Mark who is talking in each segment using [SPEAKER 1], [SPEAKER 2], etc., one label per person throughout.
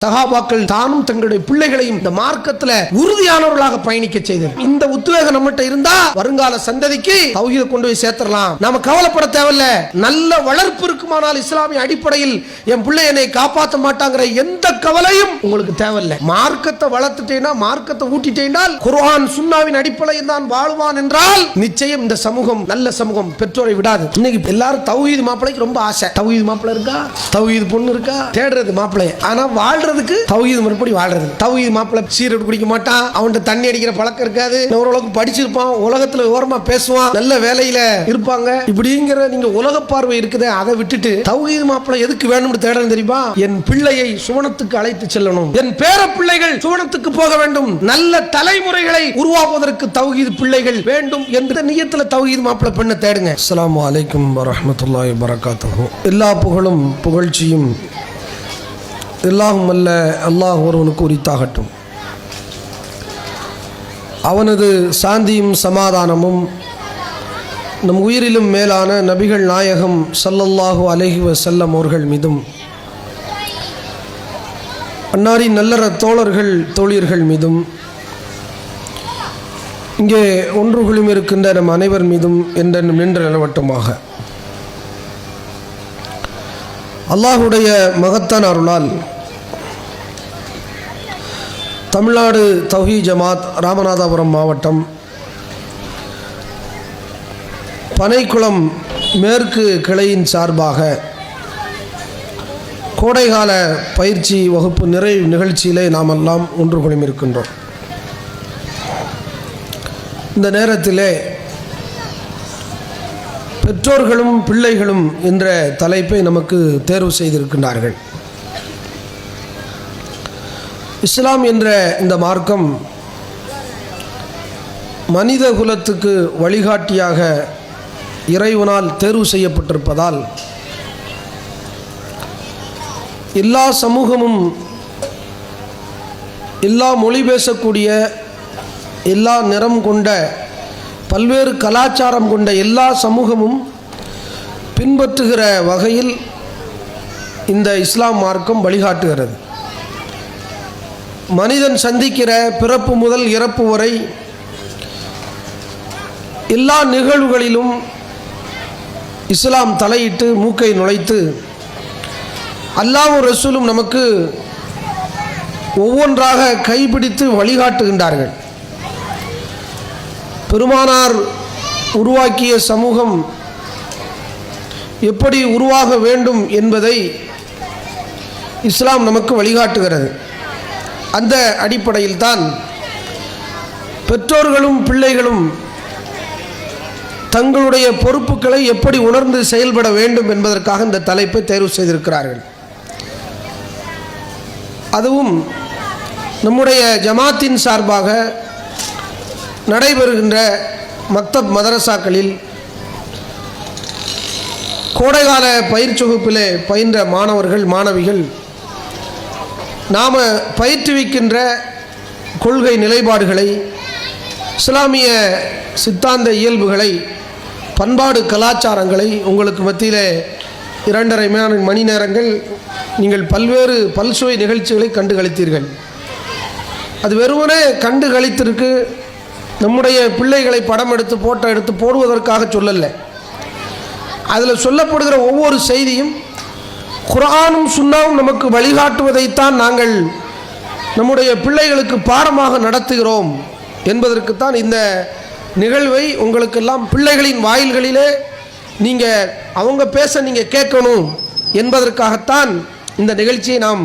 [SPEAKER 1] சஹாபாக்கள் தானும் தங்களுடைய பிள்ளைகளையும் இந்த மார்க்கத்துல உறுதியானவர்களாக பயணிக்க செய்தது. இந்த உத்வேகம் நம்மகிட்ட இருந்தா வருங்கால சந்ததிக்கு தௌஹீதை கொண்டு போய் சேர்த்தரலாம். நாம கவலைப்பட தேவையில்ல. நல்ல வளர்ப்பு இருக்குமானால் இஸ்லாமிய அடிப்படையில் என் பிள்ளை என்னை காப்பாற்ற மாட்டாங்கிற எந்த கவலையும் உங்களுக்கு தேவையில்லை. மார்க்கத்தை வளர்த்துட்டேன்னா, மார்க்கத்தை ஊட்டிட்டேனால், குர்ஆன் சுன்னாவின் அடிப்படையில் தான் வாழ்வான் என்றால் நிச்சயம் இந்த சமூகம் நல்ல சமூகம் பெற்றோரை விடாது. இன்னைக்கு எல்லாரும் தௌஹீத் மாப்பிளைக்கு ரொம்ப ஆசை. தௌஹீத் மாப்பிளை இருக்கா, தௌஹீத் பொண்ணு இருக்கா, தேடுறது மாப்பிளை. ஆனா வாழ்றது தௌஹீத் மறுபடி வாழ்றது. தௌஹீத் மாப்பிளை சீரட் குடிக்க மாட்டான், அவன்கிட்ட தண்ணி அடிக்கிற பழக்கம் இருக்காது, ஓரளவுக்கு படிச்சிருப்பான், உலகத்துல ஓரமா பேசுவான், நல்ல வேலையில இருப்பாங்க. இப்படிங்கிற நீங்க உலக பார்வை இருக்குது, அதை விட்டுட்டு தௌஹீத் மாப்பிளை எதுக்கு வேணும்னு தேடணும் தெரியுமா? என் பிள்ளையை சுவனத்துக்கு அழைத்து செல்லணும், என் பேர பிள்ளைகள் சுவனத்துக்கு போக வேண்டும், நல்ல தலைமுறைகளை உருவாக்குவதற்கு தௌஹீத் பிள்ளைகள் வேண்டும் என்ற நியத்துல தௌஹீத் மாப்பிளை பெண்ணை தேடுங்க. அஸ்ஸலாமு அலைக்கும் வரஹ்மத்துல்லாஹி வபரகாத்துஹு. எல்லா புகழும் புகழ்ச்சியும் எல்லாம் அல்ல அல்லாஹ் ஒருவனுக்கு உரித்தாகட்டும். அவனது சாந்தியும் சமாதானமும் நம் உயிரிலும் மேலான நபிகள் நாயகம் ஸல்லல்லாஹு அலைஹி வஸல்லம் அவர்கள் மீதும், அன்னாரின் நல்லற தோழர்கள் தோழியர்கள் மீதும், இங்கே ஒன்றுகளும் இருக்கின்ற நம் அனைவர் மீதும் என்றென்றும் நின்று நிலவட்டுமாக. அல்லாஹுடைய மகத்தான அருளால் தமிழ்நாடு தௌஹீத் ஜமாத் ராமநாதபுரம் மாவட்டம் பனைக்குளம் மேற்கு கிளையின் சார்பாக கோடைகால பயிற்சி வகுப்பு நிறைவு நிகழ்ச்சியிலே நாம் எல்லாம் ஒன்று குழுமிருக்கின்றோம். இந்த நேரத்திலே பெற்றோர்களும் பிள்ளைகளும் என்ற தலைப்பை நமக்கு தேர்வு செய்திருக்கின்றார்கள். இஸ்லாம் என்ற இந்த மார்க்கம் மனித குலத்துக்கு வழிகாட்டியாக இறைவனால் தேர்வு செய்யப்பட்டிருப்பதால் எல்லா சமூகமும், எல்லா மொழி பேசக்கூடிய, எல்லா நிறம் கொண்ட, பல்வேறு கலாச்சாரம் கொண்ட எல்லா சமூகமும் பின்பற்றுகிற வகையில் இந்த இஸ்லாம் மார்க்கம் வழிகாட்டுகிறது. மனிதன் சந்திக்கிற பிறப்பு முதல் இறப்பு வரை எல்லா நிகழ்வுகளிலும் இஸ்லாம் தலையிட்டு மூக்கை நுழைத்து அல்லாஹ்வும் ரசூலும் நமக்கு ஒவ்வொன்றாக கைப்பிடித்து வழிகாட்டுகின்றார்கள். பெருமானார் உருவாக்கிய சமூகம் எப்படி உருவாக வேண்டும் என்பதை இஸ்லாம் நமக்கு வழிகாட்டுகிறது. அந்த அடிப்படையில் தான் பெற்றோர்களும் பிள்ளைகளும் தங்களுடைய பொறுப்புகளை எப்படி உணர்ந்து செயல்பட வேண்டும் என்பதற்காக இந்த தலைப்பை தேர்வு செய்திருக்கிறார்கள். அதுவும் நம்முடைய ஜமாத்தின் சார்பாக நடைபெறுகின்ற மக்தப் மதரசாக்களில் கோடைகால பயிற்சி வகுப்பிலே பயின்ற மாணவர்கள் மாணவிகள் நாம் பயிற்றுவிக்கின்ற கொள்கை நிலைப்பாடுகளை, இஸ்லாமிய சித்தாந்த இயல்புகளை, பண்பாடு கலாச்சாரங்களை உங்களுக்கு மத்தியில் 2.5 மணி நேரங்கள் நீங்கள் பல்வேறு பல்சுவை நிகழ்ச்சிகளை கண்டு களித்தீர்கள். அது வெறுமனே கண்டு களித்திருக்கு, நம்முடைய பிள்ளைகளை படம் எடுத்து போட்டோ எடுத்து போடுவதற்காக சொல்லலை. அதில் சொல்லப்படுகிற ஒவ்வொரு செய்தியும் குர்ஆனும் சுன்னாவும் நமக்கு வழிகாட்டுவதைத்தான் நாங்கள் நம்முடைய பிள்ளைகளுக்கு பாடமாக நடத்துகிறோம் என்பதற்குத்தான் இந்த நிகழ்வை உங்களுக்கெல்லாம் பிள்ளைகளின் வாயில்களிலே நீங்கள் அவங்க பேச நீங்கள் கேட்கணும் என்பதற்காகத்தான் இந்த நிகழ்ச்சியை நாம்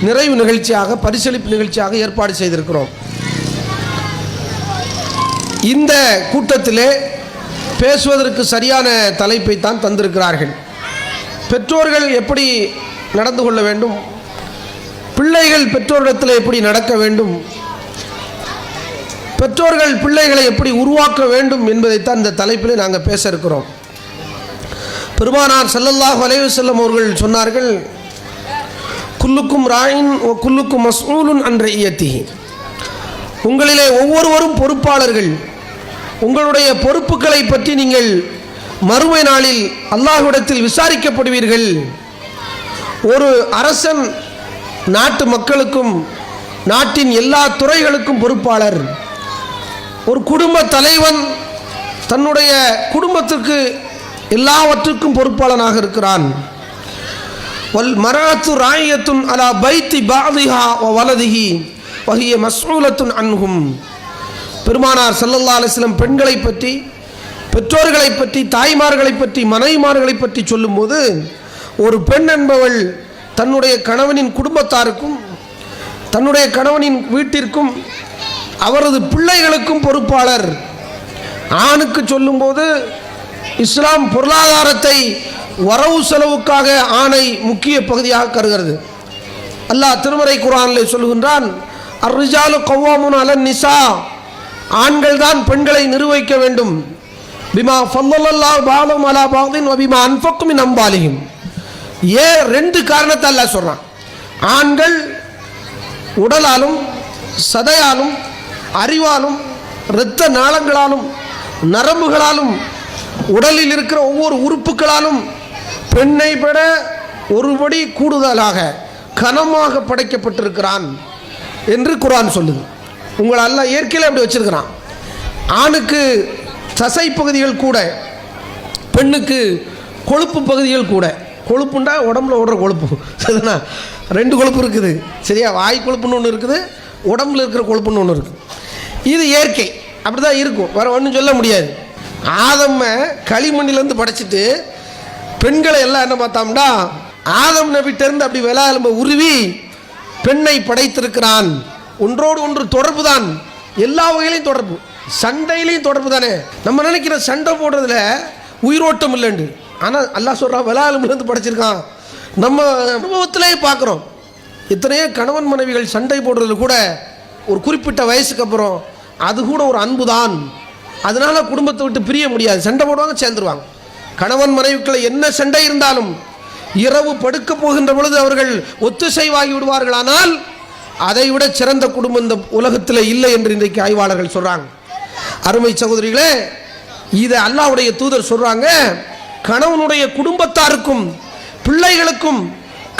[SPEAKER 1] நிறைவு நிகழ்ச்சியாக, பரிசளிப்பு நிகழ்ச்சியாக ஏற்பாடு செய்திருக்கிறோம். இந்த கூட்டத்திலே பேசுவதற்கு சரியான தலைப்பை தான் தந்திருக்கிறார்கள். பெற்றோர்கள் எப்படி நடந்து கொள்ள வேண்டும், பிள்ளைகள் பெற்றோரிடத்தில் எப்படி நடக்க வேண்டும், பெற்றோர்கள் பிள்ளைகளை எப்படி உருவாக்க வேண்டும் என்பதைத்தான் இந்த தலைப்பில் நாங்கள் பேச இருக்கிறோம். பெருமானார் ஸல்லல்லாஹு அலைஹி வஸல்லம் அவர்கள் சொன்னார்கள், குல்லுக்கும் ராயின் வ குல்லுக்கும் மஸ்ஊலுன் அன் ரஇயத்திஹி. உங்களிலே ஒவ்வொருவரும் பொறுப்பாளர்கள். உங்களுடைய பொறுப்புகளை பற்றி நீங்கள் மறுமை நாளில் அல்லாஹ்விடத்தில் விசாரிக்கப்படுவீர்கள். ஒரு அரசன் நாட்டு மக்களுக்கும் நாட்டின் எல்லா துறைகளுக்கும் பொறுப்பாளர். ஒரு குடும்ப தலைவன் தன்னுடைய குடும்பத்திற்கு எல்லாவற்றுக்கும் பொறுப்பாளனாக இருக்கிறான். வல் மராத்து ராயத்துன் அலா பைத்தி பாதிஹா வ வலதிஹி வஹிய மஸ்ஊலத்துன் அன்ஹும். பெருமானார் ஸல்லல்லாஹு அலைஹி வஸல்லம் பெண்களை பற்றி, பெற்றோர்களை பற்றி, தாய்மார்களை பற்றி, மனைவிமார்களை பற்றி சொல்லும்போது, ஒரு பெண் என்பவள் தன்னுடைய கணவனின் குடும்பத்தாருக்கும் தன்னுடைய கணவனின் வீட்டிற்கும் அவரது பிள்ளைகளுக்கும் பொறுப்பாளர். ஆணுக்கு சொல்லும்போது இஸ்லாம் பொருளாதாரத்தை வரவு செலவுக்காக ஆணை முக்கிய பகுதியாக கருதுகிறது. அல்லாஹ் திருமறை குர்ஆனிலே சொல்கின்றான், அர்ரிஜாலு கவ்வாமுன் அலன் நிசா, ஆண்கள் தான் பெண்களை நிர்வகிக்க வேண்டும். பிமா ஃபல்லல்லாஹு பஅதஹும் அலா பஅதின் வ பிமா அன்ஃபகு மின் அம்வாலிஹிம். ரெண்டு காரணத்தை அல்லாஹ் சொல்றான். ஆண்கள் உடலாலும் சதையாலும் அறிவாலும் இரத்த நாளங்களாலும் நரம்புகளாலும் உடலில் இருக்கிற ஒவ்வொரு உறுப்புகளாலும் பெண்ணை விட ஒருபடி கூடுதலாக கனமாக படைக்கப்பட்டிருக்கிறான் என்று குர்ஆன் சொல்லுது. உங்களை அல்லாஹ் இயற்கையில் அப்படி வச்சிருக்கிறான். ஆணுக்கு தசை பகுதிகள் கூட, பெண்ணுக்கு கொழுப்பு பகுதிகள் கூட. கொழுப்புண்டா உடம்புல ஓடுற கொழுப்பு, சரிண்ணா? ரெண்டு கொழுப்பு இருக்குது, சரியா? வாய் கொழுப்புன்னு ஒன்று இருக்குது, உடம்புல இருக்கிற கொழுப்புன்னு ஒன்று இருக்குது. இது இயற்கை, அப்படி தான் இருக்கும், வேறு ஒன்றும் சொல்ல முடியாது. ஆதம்ம களிமண்ணிலேருந்து படைச்சிட்டு பெண்களை எல்லாம் என்ன பார்த்தோம்னா, ஆதம் நபிட்டேருந்து அப்படி விலாயெலும்பை உருவி பெண்ணை படைத்திருக்கிறான். ஒன்றோடு ஒன்று தொடர்பு தான், எல்லா வகையிலையும் தொடர்பு, சண்டையிலையும் தொடர்பு தானே. நம்ம நினைக்கிற சண்டை போடுறதுல உயிரோட்டம் இல்லைண்டு, ஆனால் அல்லாஹ் சொல்கிறான் விலாயெலும்புலேருந்து படைச்சிருக்கான். நம்ம அனுபவத்திலே பார்க்குறோம். எத்தனையோ கணவன் மனைவிகள் சண்டை போடுறதுல கூட ஒரு குறிப்பிட்ட வயசுக்கு அப்புறம் அது கூட ஒரு அன்பு தான். அதனால குடும்பத்தை விட்டு பிரிய முடியாது, சண்டை போடுவாங்க, சேர்ந்துருவாங்க. கணவன் மனைவிக்குள்ள என்ன சண்டை இருந்தாலும் இரவு படுக்க போகின்ற பொழுது அவர்கள் ஒத்துசைவாகி விடுவார்கள். ஆனால் அதை விட சிறந்த குடும்பம் இந்த உலகத்தில் இல்லை என்று இன்றைக்கு ஆய்வாளர்கள் சொல்றாங்க. அருமை சகோதரிகளே, இதை அல்லாஹ்வுடைய தூதர் சொல்றாங்க. கணவனுடைய குடும்பத்தாருக்கும் பிள்ளைகளுக்கும்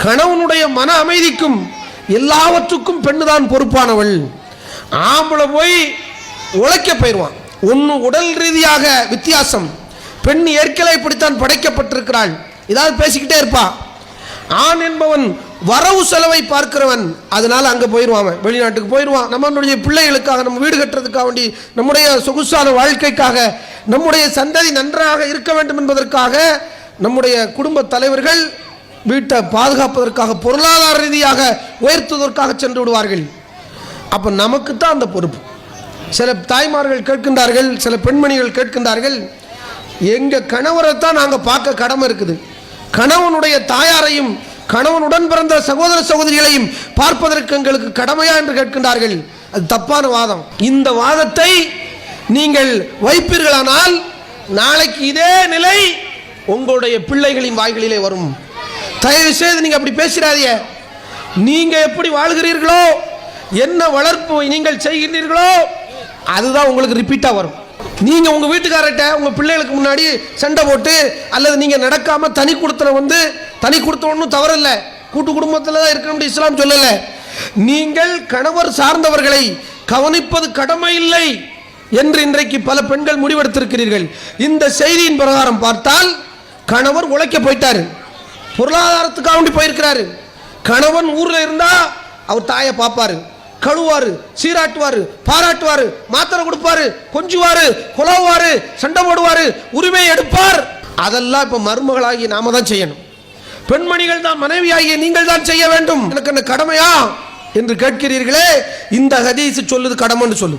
[SPEAKER 1] கணவனுடைய மன அமைதிக்கும் எல்லாவற்றுக்கும் பெண்ணு தான் பொறுப்பானவள். ஆம்பளை போய் உழைக்க போயிடுவான். ஒன்று உடல் ரீதியாக வித்தியாசம், பெண் ஏற்கனவே இப்படித்தான் படைக்கப்பட்டிருக்கிறாள், ஏதாவது பேசிக்கிட்டே இருப்பா. ஆண் என்பவன் வரவு செலவை பார்க்கிறவன், அதனால அங்கே போயிடுவான், வெளிநாட்டுக்கு போயிடுவான். நம்மளுடைய பிள்ளைகளுக்காக, நம்ம வீடு கட்டுறதுக்காக வேண்டி, நம்முடைய சொகுசான வாழ்க்கைக்காக, நம்முடைய சந்ததி நன்றாக இருக்க வேண்டும் என்பதற்காக நம்முடைய குடும்ப தலைவர்கள் வீட்டை பாதுகாப்பதற்காக, பொருளாதார ரீதியாக உயர்த்துவதற்காக சென்று விடுவார்கள். அப்போ நமக்கு தான் அந்த பொறுப்பு. சில தாய்மார்கள் கேட்கின்றார்கள், சில பெண்மணிகள் கேட்கின்றார்கள், எங்கள் கணவரை தான் நாங்கள் பார்க்க கடமை இருக்குது, கணவனுடைய தாயாரையும் கணவனுடன் பிறந்த சகோதர சகோதரிகளையும் பார்ப்பதற்கு எங்களுக்கு கடமையா என்று கேட்கின்றார்கள். அது தப்பான வாதம். இந்த வாதத்தை நீங்கள் வைப்பீர்களானால் நாளைக்கு இதே நிலை உங்களுடைய பிள்ளைகளின் வாய்களிலே வரும். தயவு செய்து நீங்க அப்படி பேசுறாதீங்க. நீங்க எப்படி வாழ்கிறீர்களோ, என்ன வளர்ப்பு நீங்கள் செய்கிறீர்களோ, அதுதான் உங்களுக்கு ரிப்பீட்டா வரும். நீங்க உங்க வீட்டுக்காரர்கிட்ட உங்க பிள்ளைகளுக்கு முன்னாடி சண்டை போட்டு, அல்லது நீங்க நடக்காம தனி குடுத்தன வந்து, தனி குடுத்தன ஒன்றும் தவறில்ல, கூட்டு குடும்பத்தில் தான் இருக்கணும் இஸ்லாம் சொல்லல. நீங்கள் கணவர் சார்ந்தவர்களை கவனிப்பது கடமை இல்லை என்று இன்றைக்கு பல பெண்கள் முடிவெடுத்திருக்கிறீர்கள். இந்த செய்தியின் பிரகாரம் பார்த்தால் கணவர் உழைக்க போயிட்டாரு, பொருளாதாரத்துக்காக வேண்டி போயிருக்கிறாரு. கணவன் ஊர்ல இருந்தா அவர் தாயை பார்ப்பாரு, கழுவாரு, சீராட்டுவாரு, பாராட்டுவாரு, மாத்திரை கொடுப்பாரு, கொஞ்சுவாரு, குலவுவாரு, சண்டை போடுவாரு, உரிமை எடுப்பார். அதெல்லாம் இப்ப மருமகளாகி நாம தான் செய்யணும். பெண்மணிகள் தான், மனைவியாகிய நீங்கள் தான் செய்ய வேண்டும். எனக்கு என்ன கடமையா என்று கேட்கிறீர்களே, இந்த ஹதீஸ் சொல்லுது கடமைன்னு சொல்லு.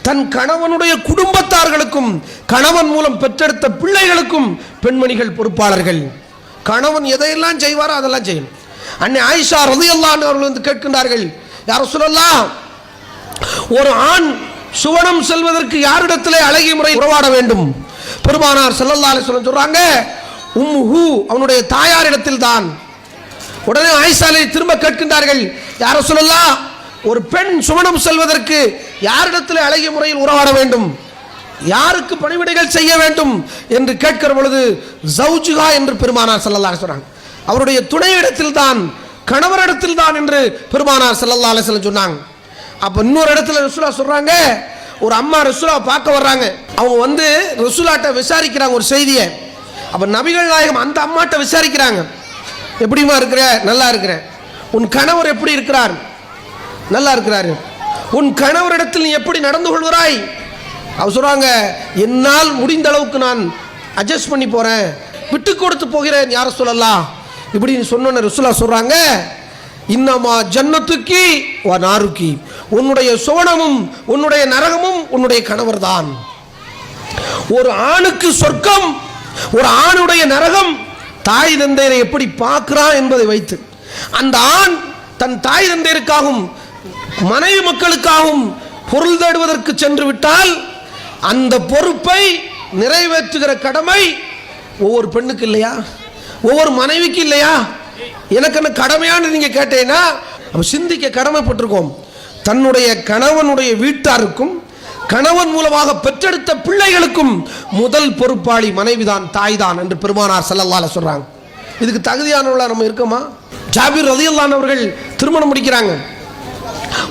[SPEAKER 1] தன் கணவனுடைய குடும்பத்தார்களுக்கும் கணவன் மூலம் பெற்றெடுத்த பிள்ளைகளுக்கும் பெண்மணிகள் பொறுப்பாளர்கள். கணவன் எதையெல்லாம் செய்வாரோ அதெல்லாம் செய்யணும். அன்னை ஆயிஷா ரலியல்லாஹு அன்ஹா அவர்கள் வந்து கேட்கின்றார்கள், யா ரசூலல்லாஹ், ஒரு ஆண் சுவனம் செல்வதற்கு யாரிடத்திலே அழகிய முறை உறவாட வேண்டும்? பெருமானார் ஸல்லல்லாஹு அலைஹி வஸல்லம் சொல்றாங்க, உம்முஹு, அவனுடைய தாயாரிடத்தில் தான். உடனே ஆயிஷாவை திரும்ப கேட்கின்றார்கள், யா ரசூலல்லாஹ், ஒரு பெண் சுவனம் செல்வதற்கு யாரிடத்தில் அழகிய முறையில் உறவாட வேண்டும், யாருக்கு பணிவிடைகள் செய்ய வேண்டும் என்று கேட்கிற பொழுது ஜௌஜுகா என்று பெருமானார் ஸல்லல்லாஹு அலைஹி வஸல்லம், அவருடைய துணையிடத்தில் தான் கணவரிடத்தில் தான் என்று பெருமானார் ஸல்லல்லாஹு அலைஹி வஸல்லம் சொன்னாங்க. அப்ப இன்னொரு இடத்துல ரசூலா சொல்றாங்க, ஒரு அம்மா ரசூலாவை பார்க்க வர்றாங்க. அவங்க வந்து ரசூலாட்ட விசாரிக்கிறாங்க ஒரு செய்தியை. அப்ப நபிகள் நாயகம் அந்த அம்மாட்ட விசாரிக்கிறாங்க, எப்படிமா இருக்கிற? நல்லா இருக்கிறேன். உன் கணவர் எப்படி இருக்கிறார்? நல்லா இருக்கிறாரு. உன் கணவரிடத்தில் நீ எப்படி நடந்து கொள்கிறாய்? அவர் சொல்றாங்க, என்னால் முடிந்த அளவுக்கு நான் அட்ஜஸ்ட் பண்ணி போறேன், விட்டு கொடுத்து போகிறேன் யார சொல்லலாம். இப்படி சொன்ன ரசூலா சொல்றாங்க, இன்னமா ஜன்னத்துக்கி வ நாருக்கி, உன்னுடைய சுவனமும் உன்னுடைய நரகமும் உன்னுடைய கணவர் தான். ஒரு ஆணுக்கு சொர்க்கம், ஒரு ஆணுடைய நரகம் தாய் தந்தையரை எப்படி பார்க்கிறான் என்பதை வைத்து. அந்த ஆண் தன் தாய் தந்தையருக்காகவும் மனைவி மக்களுக்காகவும் பொருள் தேடுவதற்கு சென்று விட்டால் அந்த பொறுப்பை நிறைவேற்றுகிற கடமை ஒவ்வொரு பெண்ணுக்கு இல்லையா? ஒவ்வொரு மனைவிக்கு இல்லையா? எனக்கு என்ன கடமையான்னு நீங்க கேட்டீங்கன்னா சிந்திக்க கடமைப்பட்டிருக்கோம். தன்னுடைய கணவனுடைய வீட்டாருக்கும் கணவன் மூலமாக பெற்றெடுத்த பிள்ளைகளுக்கும் முதல் பொறுப்பாளி மனைவிதான், தாய் தான் என்று பெருமானார் ஸல்லல்லாஹு அலைஹி சொல்றாங்க. இதுக்கு தகுதியானவர்களா நம்ம இருக்கோமா? ஜாபிர் ரலியல்லாஹு அன்ஹு அவர்கள் திருமணம் முடிக்கிறாங்க.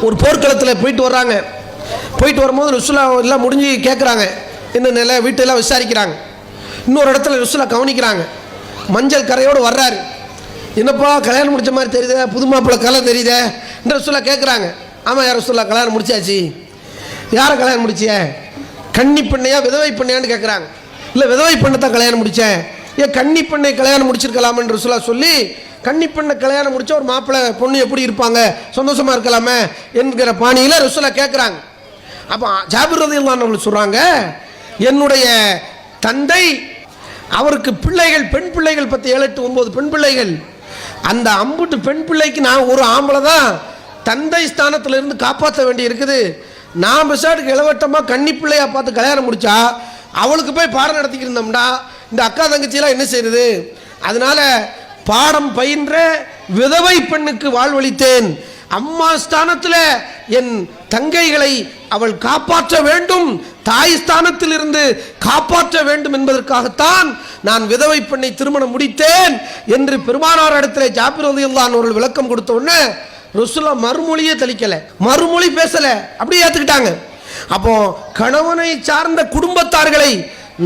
[SPEAKER 1] ஒரு போர்க்களத்தில் போயிட்டு வர்றாங்க. போயிட்டு வரும்போது ரசூலா எல்லாம் முடிஞ்சு கேட்குறாங்க, என்ன நிலை, வீட்டெல்லாம் விசாரிக்கிறாங்க. இன்னொரு இடத்துல ரசூலா கவனிக்கிறாங்க. மஞ்சள் கரையோடு வர்றாரு. என்னப்பா கல்யாணம் முடிச்ச மாதிரி தெரியுதே, புது மாப்பிள்ளை கலை தெரியுதே என்று ரசூலா கேட்குறாங்க. ஆமாம் யார் ரசூலா, கல்யாணம் முடிச்சாச்சு. யாரை கல்யாணம் முடிச்சிய? கன்னி பெண்ணையா விதவை பெண்ணையான்னு கேட்குறாங்க. இல்லை விதவை பெண்ணை தான் கல்யாணம் முடித்தேன். ஏன் கன்னி பெண்ணை கல்யாணம் முடிச்சிருக்கலாமன்னு ரசூலா சொல்லி, கன்னி பெண்ணை கல்யாணம் முடிச்ச ஒரு மாப்பிள்ளை பொண்ணு எப்படி இருப்பாங்க, சந்தோஷமா இருக்கலாமே என்கிற பாணியில் ரசூலா கேட்குறாங்க. அப்போ ஜாபிர் ரலியல்லாஹு அன்ஹு சொல்கிறாங்க, என்னுடைய தந்தை அவருக்கு பிள்ளைகள், பெண் பிள்ளைகள் 10 7 8 9 பெண் பிள்ளைகள். அந்த அம்புட்டு பெண் பிள்ளைக்கு நான் ஒரு ஆம்பளை தான் தந்தை ஸ்தானத்தில் இருந்து காப்பாற்ற வேண்டி இருக்குது. நான் பெசாட்டுக்கு இளவட்டமாக கன்னி பிள்ளையா பார்த்து கல்யாணம் முடிச்சா அவளுக்கு போய் பாடம் நடத்திக்கிட்டு இருந்தோம்டா இந்த அக்கா தங்கச்சியெல்லாம் என்ன செய்யுது? அதனால பாடம் பயின்ற விதவை பெண்ணுக்கு வாழ்வளித்தேன். அம்மா ஸ்தானத்தில் என் தங்கைகளை அவள் காப்பாற்ற வேண்டும், தாய் ஸ்தானத்தில் இருந்து காப்பாற்ற வேண்டும் என்பதற்காகத்தான் நான் விதவை பெண்ணை திருமணம் முடித்தேன் என்று பெருமானார் இடத்துல ஜாபிர் ரலியல்லாஹு அன்ஹு அவர்கள் விளக்கம் கொடுத்த உடனே ரசூலா மறுமொழியே தெளிக்கல, மறுமொழி பேசல, அப்படியே ஏத்துக்கிட்டாங்க. அப்போ கணவனை சார்ந்த குடும்பத்தார்களை,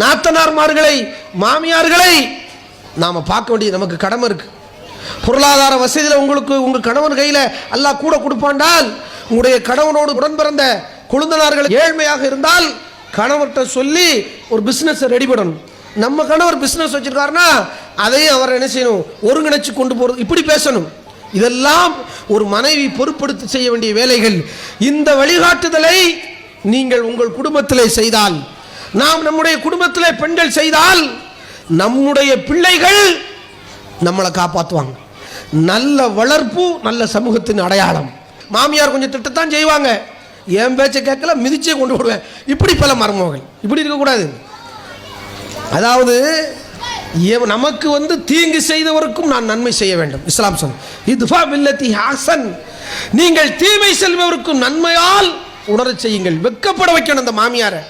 [SPEAKER 1] நாத்தனார்மார்களை, மாமியார்களை நாம பார்க்க வேண்டிய நமக்கு கடமை இருக்கு. பொருளாதார வசதியில் உங்களுக்கு உங்க கணவன் கையில அல்லாஹ் கூட கொடுப்பாண்டால், உங்களுடைய கணவனோடு உடன் பிறந்த கொழுந்தனார்கள் ஏழ்மையாக இருந்தால் கணவர்கிட்ட சொல்லி ஒரு பிசினஸ் ரெடி பண்ணணும். நம்ம கணவர் பிசினஸ் வச்சிருக்காருன்னா அதையும் அவர் என்ன செய்யணும், ஒருங்கிணைச்சு கொண்டு போறது, இப்படி பேசணும். இதெல்லாம் ஒரு மனைவி பொறுப்படுத்தி செய்ய வேண்டிய வேலைகள். இந்த வழிகாட்டுதலை நீங்கள் உங்கள் குடும்பத்திலே செய்தால், நாம் நம்முடைய குடும்பத்திலே பெண்கள் செய்தால், நம்முடைய பிள்ளைகள் நம்மளை காப்பாற்றுவாங்க. நல்ல வளர்ப்பு நல்ல சமூகத்தின் அடையாளம். மாமியார் கொஞ்சம் திட்டத்தான் செய்வாங்க, என் பேச்சை கேட்கல மிதிச்சே கொண்டு விடுவேன், இப்படி பல மருமகள் இப்படி இருக்கக்கூடாது. அதாவது நமக்கு வந்து தீங்கு செய்தவருக்கும் நான் நன்மை செய்ய வேண்டும். இஸ்லாம் சொல் இதுஃபா பில்லதி ஹஸன், நீங்கள் தீமை செல்பவருக்கும் நன்மையால் உணரச் செய்யுங்கள். வெக்கப்பட வைக்கணும் அந்த மாமியாரை.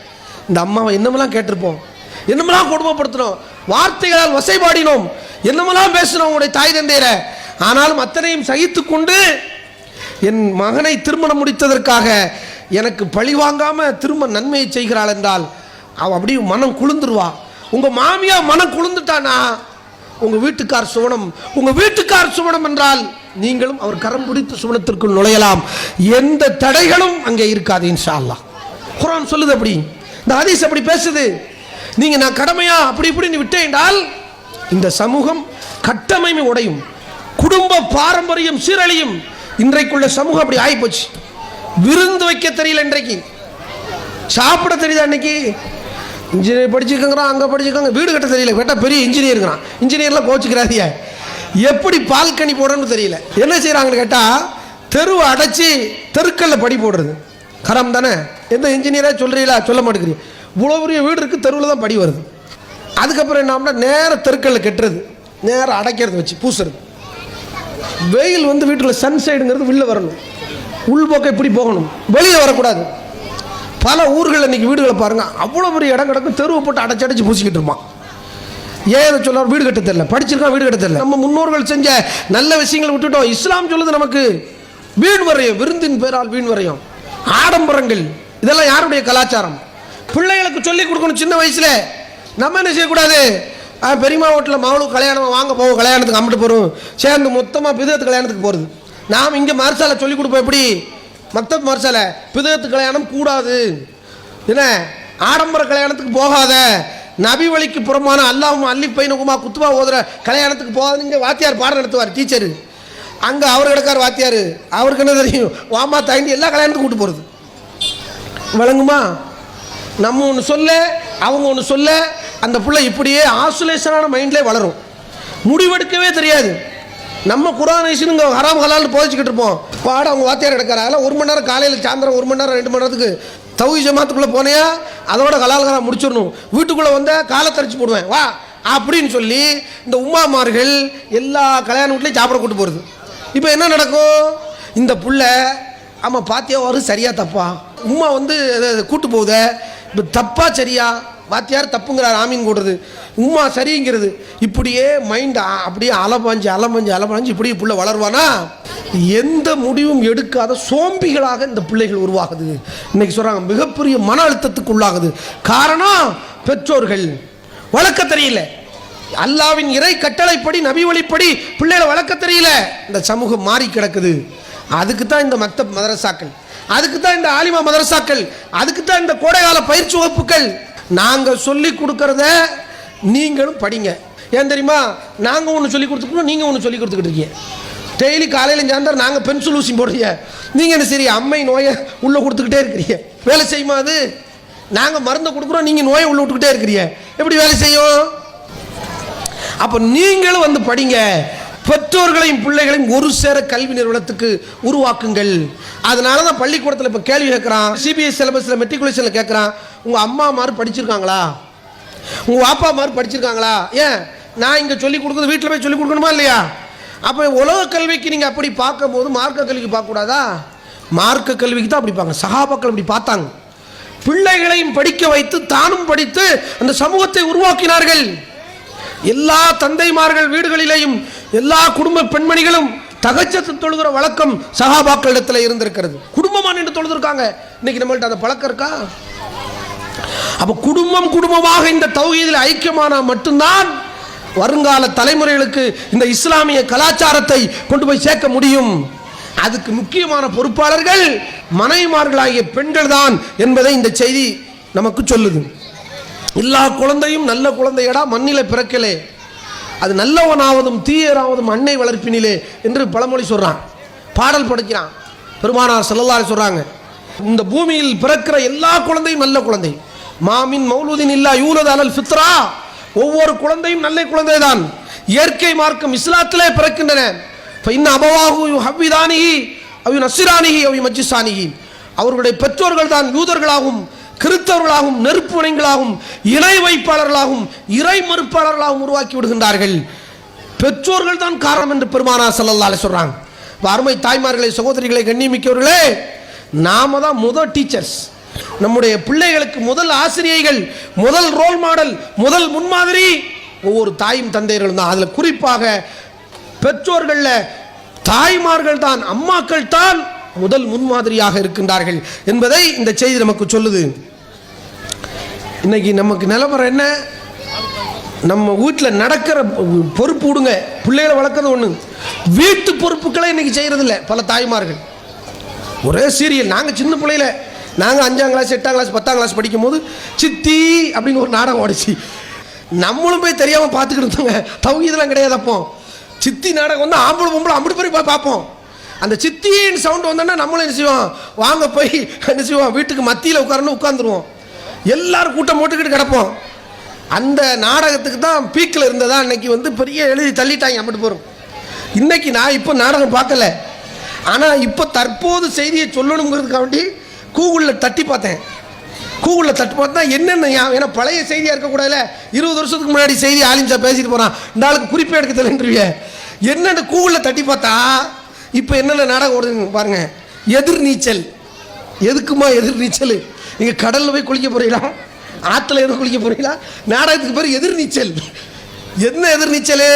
[SPEAKER 1] இந்த அம்மாவை என்னமெல்லாம் கேட்டிருப்போம், என்னமெல்லாம் கொடுமைப்படுத்தினோம், வார்த்தைகளால் வசைபாடினோம், என்னமெல்லாம் பேசினோம் உங்களுடைய தாய் தந்தையரை. ஆனாலும் அத்தனையும் சகித்து கொண்டு என் மகனை திருமணம் முடித்ததற்காக எனக்கு பழி வாங்காம திரும்ப நன்மையை செய்கிறாள் என்றால் அவள் அப்படியே மனம் குளிர்ந்துருவா. உங்க மாமியா மனம் குளிர்ந்துட்டானா உங்க வீட்டுக்கார் சுவனம். உங்க வீட்டுக்கார் சுவனம் என்றால் நீங்களும் அவர் கரம் பிடித்து சுவனத்திற்குள் நுழையலாம். எந்த தடைகளும் அங்கே இருக்காது இன்ஷா அல்லாஹ். குர்ஆன் சொல்லுது அப்படி, இந்த ஹதீஸ் அப்படி பேசுது. நீங்க நான் கடமையா அப்படி இப்படி விட்டேன்றால் இந்த சமூகம் கட்டமைமை உடையும், குடும்ப பாரம்பரியம் சீரழியும். இன்றைக்குள்ள சமூகம் அப்படி ஆகிப்போச்சு. விருந்து வைக்க தெரியல, இன்றைக்கு சாப்பிட தெரியுதா? அன்னைக்கு இன்ஜினியர் படிச்சுக்கிறான், அங்கே படிச்சுக்காங்க, வீடு கட்ட தெரியல, கேட்டால் பெரிய இன்ஜினியருங்கிறான். இன்ஜினியர்லாம் கோச்சுக்கிறாதியா, எப்படி பால்கனி போடணும்னு தெரியல. என்ன செய்கிறாங்கன்னு கேட்டால் தெருவை அடைச்சி தெருக்களில் படி போடுறது கரம் தானே. எந்த இன்ஜினியராக சொல்கிறீங்களா? சொல்ல மாட்டேங்கிறீங்க. இவ்வளோ பெரிய வீடு இருக்குது, தெருவில் தான் படி வருது. அதுக்கப்புறம் என்ன, நேர தெருக்களில் கெட்டுறது, நேரம் அடைக்கிறது, வச்சு பூசுறது. வெயில் வந்து வீட்டுக்குள்ள சன்சைடுங்கிறது வெளில வரணும், உள்போக்க இப்படி போகணும், வெளியே வரக்கூடாது. பல ஊர்கள் இன்னைக்கு வீடுகளை பாருங்க, அவ்வளோ பெரிய இடம் கிடக்கும், தெருவை போட்டு அடைச்சி பூசிக்கிட்டு இருப்பான். ஏன் இதை சொல்ல? வீடு கட்ட தெரியல, படிச்சிருக்கான் வீடு கட்ட தெரியல. நம்ம முன்னோர்கள் செஞ்ச நல்ல விஷயங்களை விட்டுட்டோம். இஸ்லாம் சொல்லுது நமக்கு வீண் வரையும், விருந்தின் பேரால் வீண் வரையும், ஆடம்பரங்கள், இதெல்லாம் யாருடைய கலாச்சாரம்? பிள்ளைகளுக்கு சொல்லிக் கொடுக்கணும் சின்ன வயசுல. நம்ம என்ன செய்யக்கூடாது? பெரியமா வீட்டில் மகளும் கல்யாணம் வாங்க போவோம், கல்யாணத்துக்கு அம்பிட்டு போகிறோம், சேர்ந்து மொத்தமாக பிதத்து கல்யாணத்துக்கு போகிறது. நாம் இங்கே மரசாலை சொல்லிக் கொடுப்போம். எப்படி? மக்தப் மரசாலை பிதத்து கல்யாணம் கூடாது, என்ன ஆடம்பர கல்யாணத்துக்கு போகாத, நபி வழிக்கு புறமான அல்லாஹும் அல்லி பையனுக்குமா குத்துபா ஓதுற கல்யாணத்துக்கு போகாது. இங்கே வாத்தியார் பாடம் நடத்துவார், டீச்சரு. அங்கே அவர் கிடக்கார் வாத்தியார், அவருக்கு என்ன தெரியும்? வாமா தாண்டி எல்லா கல்யாணத்துக்கும் கூட்டு போகிறது. விளங்குமா? நம்ம ஒன்று சொல்ல, அவங்க ஒன்று சொல்ல, அந்த பிள்ளை இப்படியே ஆசுலேஷனான மைண்ட்லேயே வளரும், முடிவெடுக்கவே தெரியாது. நம்ம குரான் இங்கே ஹராம் ஹலால்னு போதிச்சுக்கிட்டு இருப்போம். பாடம் அவங்க வாத்தியார் எடுக்கிறார். அதெல்லாம் 1 மணி நேரம் காலையில் சாயந்தரம் 1 மணி நேரம் 2 மணி நேரத்துக்கு தௌஹீத் ஜமாத்துக்குள்ளே போனையா அதோட ஹலால் ஹராம் முடிச்சிடணும். வீட்டுக்குள்ளே வந்தால் காலை தரிச்சு போடுவேன் வா அப்படின்னு சொல்லி இந்த உம்மாமார்கள் எல்லா கல்யாண வீட்லையும் சாப்பிட கூட்டு போகிறது. இப்போ என்ன நடக்கும்? இந்த புள்ள ஆமாம் பாத்தியா வரும், சரியா தப்பா? உம்மா வந்து கூட்டு போகுத, இப்போ தப்பா சரியா? வாத்தியார் தப்புங்கிறார், ஆமீன் கூடுறது, உம்மா சரிங்கிறது. இப்படியே மைண்ட் அப்படியே அலமஞ்சு இப்படி புள்ள வளருவானா? எந்த முடிவும் எடுக்காத சோம்பிகளாக இந்த பிள்ளைகள் உருவாகுது. இன்னைக்கு சொல்றாங்க மிகப்பெரிய மன அழுத்தத்துக்கு உள்ளாகுது. காரணம் பெற்றோர்கள் வளர்க்க தெரியல. அல்லாவின் இறை கட்டளைப்படி நபி வழிப்படி பிள்ளைகளை வளர்க்க தெரியல. இந்த சமூகம் மாறி கிடக்குது. அதுக்கு தான் இந்த மக்தப் மதரசாக்கள், அதுக்கு தான் இந்த ஆலிமா மதரசாக்கள், அதுக்கு தான் இந்த கோடைகால பயிற்சி வகுப்புகள். நாங்கள் சொல்லி கொடுக்கறத நீங்களும் படிங்க. ஏன் தெரியுமா? நாங்கள் ஒன்று சொல்லி கொடுத்துக்கணும், நீங்கள் ஒன்று சொல்லி கொடுத்துக்கிட்டு இருக்கீங்க. டெய்லி காலையில் சாயந்தரம் நாங்கள் பென்சில் ஊசி போடுறீங்க, நீங்கள் என்ன சரி அம்மை நோயை உள்ளே கொடுத்துக்கிட்டே இருக்கிறீங்க. வேலை செய்யுமா அது? நாங்கள் மருந்தை கொடுக்குறோம், நீங்கள் நோயை உள்ளே விட்டுக்கிட்டே இருக்கிறீங்க. எப்படி வேலை செய்யும்? அப்போ நீங்களும் வந்து படிங்க. பெற்றோர்களையும் பிள்ளைகளையும் ஒரு சேர கல்வி நிறுவனத்துக்கு உருவாக்குங்கள். அதனால தான் பள்ளிக்கூடத்தில் இப்போ கேள்வி கேட்குறான், சிபிஎஸ் சிலபஸில் மெட்ரிகுலேஷனில் கேட்குறான், உங்கள் அம்மா மாதிரி படிச்சிருக்காங்களா, உங்கள் அப்பா மாதிரி படிச்சிருக்காங்களா? ஏன் நான் இங்கே சொல்லிக் கொடுக்குறது வீட்டில் போய் சொல்லிக் கொடுக்கணுமா இல்லையா? அப்போ உலக கல்விக்கு நீங்கள் அப்படி பார்க்கும்போது மார்க்க கல்விக்கு பார்க்கக்கூடாதா? மார்க்க கல்விக்கு தான் அப்படி பார்க்க. சகாபாக்கள் அப்படி பார்த்தாங்க. பிள்ளைகளையும் படிக்க வைத்து தானும் படித்து அந்த சமூகத்தை உருவாக்கினார்கள். எல்லா தந்தைமார்கள் வீடுகளிலேயும் எல்லா குடும்ப பெண்மணிகளும் தகஜத்து தொழுகிற வழக்கம் சஹாபாக்களிடத்தில் இருந்திருக்கிறது. குடும்பமா நின்று தொழுதுருக்காங்க. இன்னைக்கு நம்மள்ட்ட அந்த பழக்கம் இருக்கா? அப்ப குடும்பமாக இந்த தௌஹீதில் ஐக்கியமானா மட்டும்தான் வருங்கால தலைமுறைகளுக்கு இந்த இஸ்லாமிய கலாச்சாரத்தை கொண்டு போய் சேர்க்க முடியும். அதுக்கு முக்கியமான பொறுப்பாளர்கள் மனைவிமார்களாகிய பெண்கள் தான் என்பதை இந்த செய்தி நமக்கு சொல்லுது. எல்லா குழந்தையும் நல்ல குழந்தையடா மண்ணில பிறக்கலே, அது நல்லவனாவதும் தீயராவதும் அன்னை வளர்ப்பினிலே என்று பழமொழி சொல்றான், பாடல் படிக்கிறான். பெருமானார் ஸல்லல்லாஹு அலைஹி சொல்றாங்க, இந்த பூமியில் பிறக்கிற எல்லா குழந்தையும் நல்ல குழந்தை. மாமின் மௌலூதின் இல்லா யூலது அலல் ஃபித்ரா, ஒவ்வொரு குழந்தையும் நல்ல குழந்தை தான். இயற்கை மார்க்கம் இஸ்லாத்திலே பிறக்கின்றன. இன்ன அபவாஹு யுஹவ்விதானிஹி அவ் யுனஸ்ஸிரானிஹி அவ் யுமஜ்ஜிசானிஹி, அவர்களுடைய பெற்றோர்கள் தான் யூதர்களாகவும் கிறிஸ்தவர்களாகவும் நெருப்புவனைகளாகவும் இணை வைப்பாளர்களாகவும் இறை மறுப்பாளர்களாகவும் உருவாக்கி விடுகின்றார்கள். பெற்றோர்கள் தான் காரணம் என்று பெருமானார் ஸல்லல்லாஹு அலைஹி சொல்றாங்க. அருமை தாய்மார்களே, சகோதரிகளை, கண்ணியமிக்கவர்களே, நாம தான் முதல் டீச்சர்ஸ். நம்முடைய பிள்ளைகளுக்கு முதல் ஆசிரியர்கள், முதல் ரோல் மாடல், முதல் முன்மாதிரி ஒவ்வொரு தாயும் தந்தையர்கள் தான். அதில் குறிப்பாக பெற்றோர்கள்ல தாய்மார்கள் தான், அம்மாக்கள் தான் முதல் முன்மாதிரியாக இருக்கின்றார்கள் என்பதை இந்த செய்தி நமக்கு சொல்லுது. இன்னைக்கு நமக்கு நிலவரம் என்ன? நம்ம வீட்டில் நடக்கிற பொறுப்பு விடுங்க, பிள்ளைகளை வளர்க்கறது ஒன்று, வீட்டு பொறுப்புகளை இன்னைக்கு செய்யறதில்லை பல தாய்மார்கள். ஒரே சீரியல். நாங்கள் சின்ன பிள்ளையில, நாங்கள் 5ஆம் கிளாஸ் 8ஆம் கிளாஸ் 10ஆம் கிளாஸ் படிக்கும் போது சித்தி அப்படின்னு ஒரு நாடகம் ஓடிச்சு. நம்மளும் போய் தெரியாமல் பார்த்துக்கிட்டு இருந்தோங்க. தௌஹீதெல்லாம் கிடையாது. அப்போ சித்தி நாடகம் வந்து ஆம்பளை பொம்பளை அப்படி போய் பார்ப்போம். அந்த சித்தின்னு சவுண்ட் வந்தோன்னா நம்மளும் என்ன செய்வோம், வாங்க போய் என்ன செய்வோம், வீட்டுக்கு மத்தியில் உட்காந்துருவோம். எல்லாரும் கூட்டம் போட்டுக்கிட்டு கிடப்போம். அந்த நாடகத்துக்கு தான் பீக்கில் இருந்ததா இன்னைக்கு வந்து பெரிய எழுதி தள்ளிட்டாங்க அப்படி போகிறோம். இன்னைக்கு நான் இப்போ நாடகம் பார்க்கல, ஆனால் இப்போ தற்போது செய்தியை சொல்லணுங்கிறதுக்காண்டி கூகுளில் தட்டி பார்த்தேன். கூகுளில் தட்டி பார்த்தா என்னென்ன, ஏன்னா பழைய செய்தியாக இருக்கக்கூடாதுல. 20 வருஷத்துக்கு முன்னாடி செய்தி ஆலிம்சா பேசிட்டு போகிறான், இந்த ஆளுக்கு குறிப்பே எடுக்க தெரியல. என்னென்ன கூகுளில் தட்டி பார்த்தா இப்போ என்னென்ன நாடகம் ஓடுதுங்க பாருங்க. எதிர்நீச்சல். எதுக்குமா எதிர்நீச்சல்? நீங்கள் கடலில் போய் குளிக்க போகிறீங்களா, ஆற்றுல எதுவும் குளிக்க போகிறீங்களா? நாடகத்துக்கு பேர் எதிர்நீச்சல். என்ன எதிர்நீச்சல்?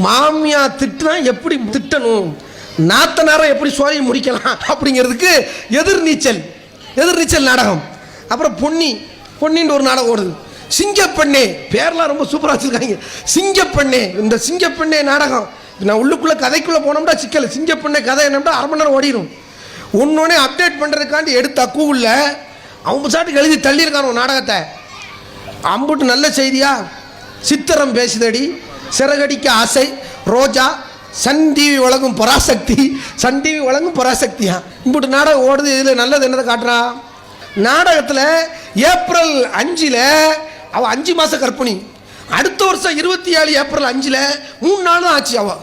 [SPEAKER 1] மாமியா திட்டினா எப்படி திட்டணும், நாத்தனாரை எப்படி சோழி முடிக்கலாம் அப்படிங்கிறதுக்கு எதிர்நீச்சல். எதிர்நீச்சல் நாடகம். அப்புறம் பொன்னின்னு ஒரு நாடகம் ஓடுது. சிங்கப்பெண்ணே, பேர்லாம் ரொம்ப சூப்பராக வச்சுருக்காங்க. சிங்கப்பெண்ணே, இந்த சிங்கப்பெண்ணே நாடகம் நான் உள்ளுக்குள்ளே கதைக்குள்ளே போனோம்னா சிக்கல். சிங்கப்பெண்ணே கதை என்னம்னா அரை மணி நேரம் ஓடிடும். ஒன்னொன்னே அப்டேட் பண்ணுறதுக்காண்டி எடுத்த கூகுளில் அவங்க சாட்டுக்கு எழுதி தள்ளியிருக்கான ஒரு நாடகத்தை. அம்புட்டு நல்ல செய்தியா? சித்திரம் பேசுதடி, சிறகடிக்க ஆசை, ரோஜா, சன் டிவி வழங்கும் பராசக்தி. சன் டிவி வழங்கும் பராசக்தியா? இம்புட்டு நாடகம் ஓடுது. இதில் நல்லது என்னதை காட்டுறா? நாடகத்தில் ஏப்ரல் 5 அவள் 5 மாத கர்ப்பிணி. அடுத்த வருஷம் 27 ஏப்ரல் 5 3 நாளும் ஆச்சு. அவள்